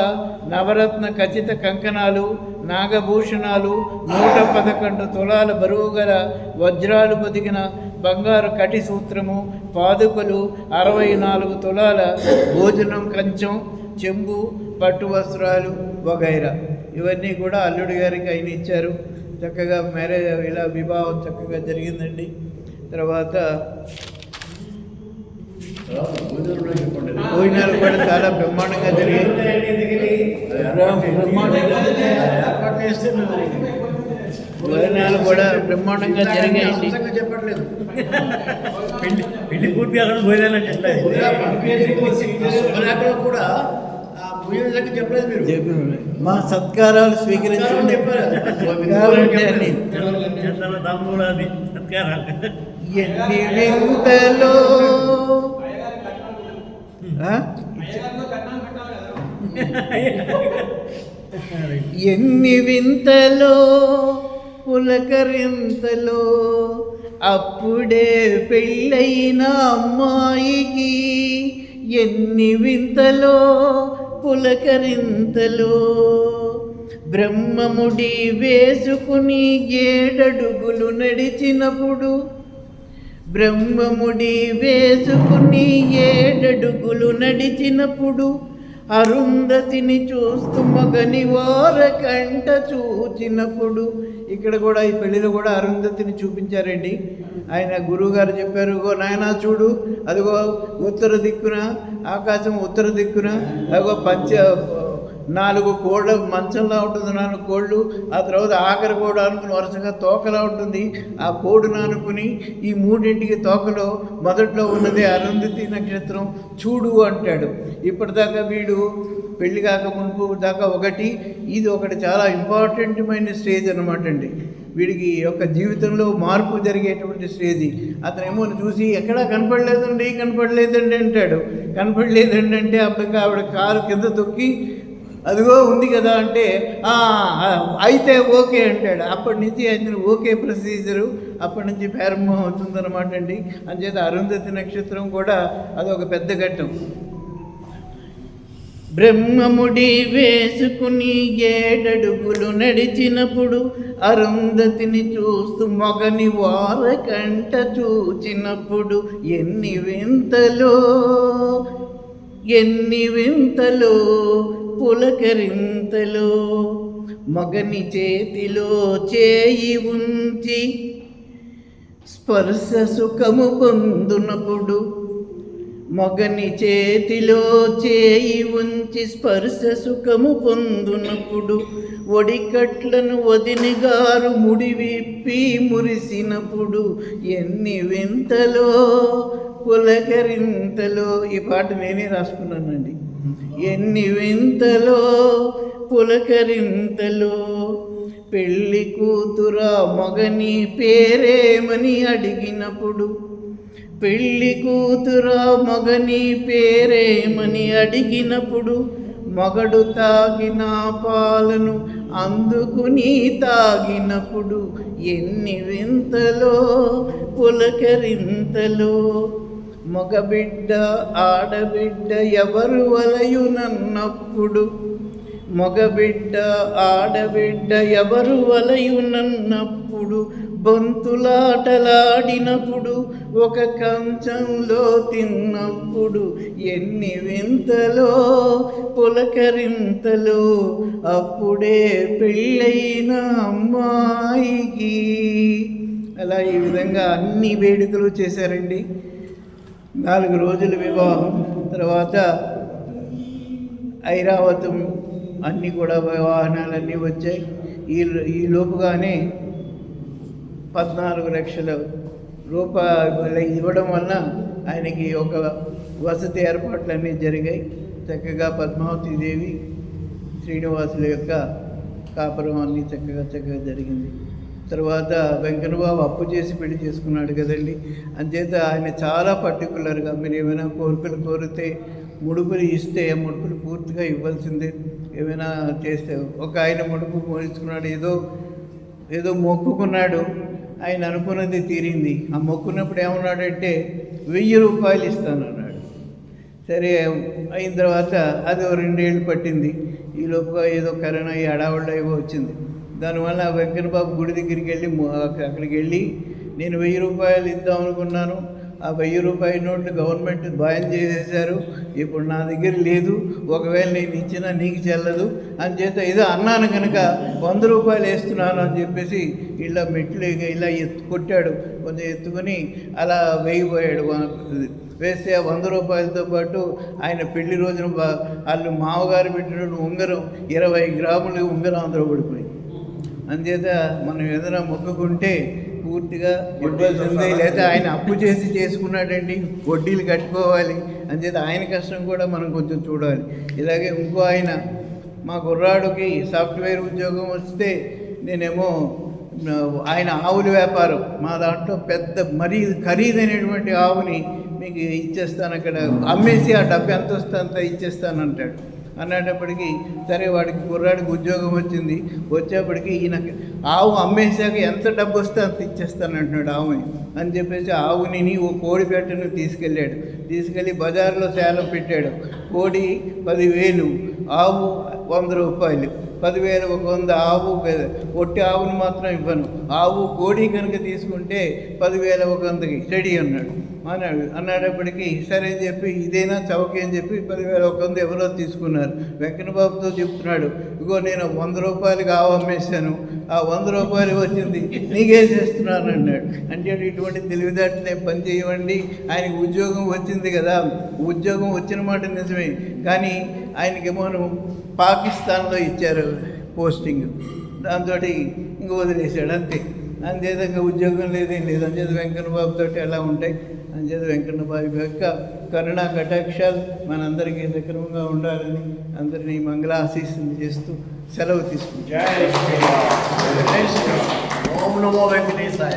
S1: నవరత్న ఖచ్చిత కంకణాలు, నాగభూషణాలు, 111 తులాల బరువు గల వజ్రాలు పొదిగిన బంగారు కటి సూత్రము, పాదుకలు, 64 తులాల భోజనం కంచం, చెంబు, పట్టు వస్త్రాలు వగైరా. ఇవన్నీ కూడా అల్లుడి గారికి ఆయన ఇచ్చారు. చక్కగా మ్యారేజ్ ఇలా వివాహం చక్కగా జరిగిందండి. తర్వాత భోజనాలు కూడా చాలా బ్రహ్మాండంగా జరిగాయి. భోజనాలు కూడా బ్రహ్మాండంగా జరిగాయండి.
S2: పెళ్లి పూర్తి భోజనాలు కూడా చెప్పలేదు మీరు.
S1: మా సత్కారాలు స్వీకరించండి. ఎన్ని వింతలో ఎన్ని వింతలో పులకరింతలో అప్పుడే పెళ్ళైన అమ్మాయికి, ఎన్ని వింతలో పులకరింతలో బ్రహ్మముడి వేసుకుని 7 అడుగులు నడిచినప్పుడు, బ్రహ్మముడి వేసుకుని 7 అడుగులు నడిచినప్పుడు అరుంధతిని చూస్తూ మగని వారకంట చూచినప్పుడు. ఇక్కడ కూడా ఈ పెళ్ళిలో కూడా అరుంధతిని చూపించారండి. ఆయన గురువుగారు చెప్పారు, గో నాయనా చూడు, అదిగో ఉత్తర దిక్కున ఆకాశం, ఉత్తర దిక్కున అదిగో 4 కోళ్ళ మంచంలా ఉంటుంది, 4 కోళ్ళు, ఆ తర్వాత ఆఖరి కోడు అనుకుని వరుసగా తోకలా ఉంటుంది. ఆ కోడును అనుకుని ఈ 3ంటికి తోకలో మొదట్లో ఉన్నది అరుంధతి నక్షత్రం చూడు అంటాడు. ఇప్పటిదాకా వీడు పెళ్లి కాక మునుపు దాకా ఇది ఒకటి చాలా ఇంపార్టెంట్మైన స్టేజ్ అనమాట అండి. వీడికి యొక్క జీవితంలో మార్పు జరిగేటువంటి స్టేజ్. అతనేమో చూసి ఎక్కడా కనపడలేదండి అంటాడు. కనపడలేదండి అంటే అప్పటికి ఆవిడ కారు కింద తొక్కి అదిగో ఉంది కదా అంటే అయితే ఓకే అంటాడు. అప్పటి నుంచి ఆయన ఓకే ప్రొసీజరు అప్పటి నుంచి ప్రారంభం అవుతుందన్నమాట అండి. అంచేత అరుంధతి నక్షత్రం కూడా అదొక పెద్ద ఘట్టం. బ్రహ్మముడి వేసుకుని 7 అడుగులు నడిచినప్పుడు అరుంధతిని చూస్తూ మగని వారకంట చూచినప్పుడు, ఎన్ని వింతలో పులకరింతలో మగని చేతిలో చేయి ఉంచి స్పర్శ సుఖము పొందునప్పుడు, మగని చేతిలో చేయి ఉంచి స్పర్శ సుఖము పొందునప్పుడు, ఒడికట్లను వదిని గారు ముడి విప్పి మురిసినప్పుడు, ఎన్ని వింతలో పులకరింతలో. ఈ పాట నేనే రాసుకున్నానండి. ఎన్ని వింతలో పులకరింతలో పెళ్ళి కూతురా మగని పేరేమని అడిగినప్పుడు, పెళ్ళి కూతురా మగని పేరేమని అడిగినప్పుడు, మగడు తాగిన పాలను అందుకుని తాగినప్పుడు, ఎన్ని వింతలో పులకరింతలో మగబిడ్డ ఆడబిడ్డ ఎవరు వలయునన్నప్పుడు, మగబిడ్డ ఆడబిడ్డ ఎవరు వలయునన్నప్పుడు, బంతులాటలాడినప్పుడు ఒక కంచంలో తిన్నప్పుడు, ఎన్ని వింతలో పులకరింతలో అప్పుడే పెళ్ళైన అమ్మాయికి. అలా ఈ విధంగా అన్ని వేడుకలు చేశారండి. 4 రోజుల వివాహం తర్వాత ఐరావతం అన్నీ కూడా వాహనాలన్నీ వచ్చాయి. ఈ లోపుగానే 14 లక్షల రూపాయలు ఇవ్వడం వలన ఆయనకి ఒక వసతి ఏర్పాట్లన్నీ జరిగాయి. చక్కగా పద్మావతి దేవి శ్రీనివాసుల యొక్క కాపురం అన్నీ చక్కగా జరిగింది. తర్వాత వెంకన్నబాబు అప్పు చేసి పెళ్లి చేసుకున్నాడు కదండి. అంచేత ఆయన చాలా పర్టికులర్గా మీరు ఏమైనా కోరికలు కోరితే ముడుపులు ఇస్తే ముడుపులు పూర్తిగా ఇవ్వాల్సిందే. ఏమైనా చేస్తే ఆయన ముడుపు మోయించుకున్నాడు, ఏదో మొక్కుకున్నాడు, ఆయన అనుకున్నది తీరింది. ఆ మొక్కున్నప్పుడు ఏమన్నాడంటే 1000 రూపాయలు ఇస్తానన్నాడు. సరే అయిన తర్వాత అది 2 ఏళ్ళు పట్టింది. ఈ లోపుగా ఏదో కరోనా ఈ హడావుల్లో ఏవో వచ్చింది. దానివల్ల వెంకన్నబాబు గుడి దగ్గరికి వెళ్ళి అక్కడికి వెళ్ళి నేను 1000 రూపాయలు ఇద్దాం అనుకున్నాను, ఆ 1000 రూపాయల నోట్లు గవర్నమెంట్ బ్యాన్ చేసేశారు, ఇప్పుడు నా దగ్గర లేదు, ఒకవేళ నేను ఇచ్చినా నీకు చెల్లదు అని చేత ఏదో అన్నాను కనుక 100 రూపాయలు వేస్తున్నాను అని చెప్పేసి ఇలా మెట్లు ఇలా కొట్టాడు. కొంచెం ఎత్తుకొని అలా వేయిపోయాడు. వేస్తే ఆ 100 రూపాయలతో పాటు ఆయన పెళ్లి రోజున వాళ్ళు మామగారు పెట్టిన ఉంగరం 20 గ్రాములు ఉంగరం అందులో పడిపోయింది. అందుచేత మనం ఏదైనా మొక్కుకుంటే పూర్తిగా ఇవ్వాల్సిందే. లేదా ఆయన అప్పు చేసి చేసుకున్నాడండి, వడ్డీలు కట్టుకోవాలి. అంచేత ఆయన కష్టం కూడా మనం కొంచెం చూడాలి. ఇలాగే ఇంకో ఆయన మా కుర్రాడికి సాఫ్ట్వేర్ ఉద్యోగం వస్తే నేనేమో ఆయన ఆవుల వ్యాపారం, మా దాంట్లో పెద్ద మరీ ఖరీదైనటువంటి ఆవుని మీకు ఇచ్చేస్తాను, అక్కడ అమ్మేసి ఆ డబ్బు ఎంత వస్తే అంత ఇచ్చేస్తాను అంటాడు. అన్నప్పటికీ సరే వాడికి కుర్రాడికి ఉద్యోగం వచ్చింది. వచ్చేప్పటికి ఈయన ఆవు అమ్మేశాక ఎంత డబ్బు వస్తే అంత ఇచ్చేస్తానంటున్నాడు ఆవుని అని చెప్పేసి ఆవుని ఓ కోడి పెట్టను తీసుకెళ్ళి బజార్లో సేలం పెట్టాడు. కోడి 10,000, ఆవు 100 రూపాయలు. 10,000 ఒక 100 ఆవు, ఒట్టి ఆవును మాత్రం ఇవ్వను, ఆవు కోడి కనుక తీసుకుంటే 10,000 ఒక 100కి రెడీ అన్నాడప్పటికీ సరే అని చెప్పి ఇదేనా చౌకీ అని చెప్పి 10,000 ఒక 100 ఎవరో తీసుకున్నారు. వెంకన్నబాబుతో చెప్తున్నాడు, ఇగో నేను 100 రూపాయలకి ఆవు అమ్మేశాను, ఆ 100 రూపాయలు వచ్చింది నీకేసేస్తున్నాను అన్నాడు. అంటే ఇటువంటి తెలివిదాట్లు నేను పని చేయవండి. ఆయనకి ఉద్యోగం వచ్చింది కదా, ఉద్యోగం వచ్చిన మాట నిజమే, కానీ ఆయనకేమో పాకిస్తాన్లో ఇచ్చారు పోస్టింగ్, దాంతో ఇంక వదిలేశాడు అంతే. అంతేదంగా ఉద్యోగం లేదేం లేదు. అంచేత వెంకన్నబాబుతో ఎలా ఉంటాయి. అంచేత వెంకన్నబాబు యొక్క కరుణా కటాక్షాలు మనందరికీ సక్రమంగా ఉండాలని అందరినీ మంగళాశీస్సులు చేస్తూ సెలవు తీసుకుంటాం.
S2: ఓం నమో వెంకటేశాయ.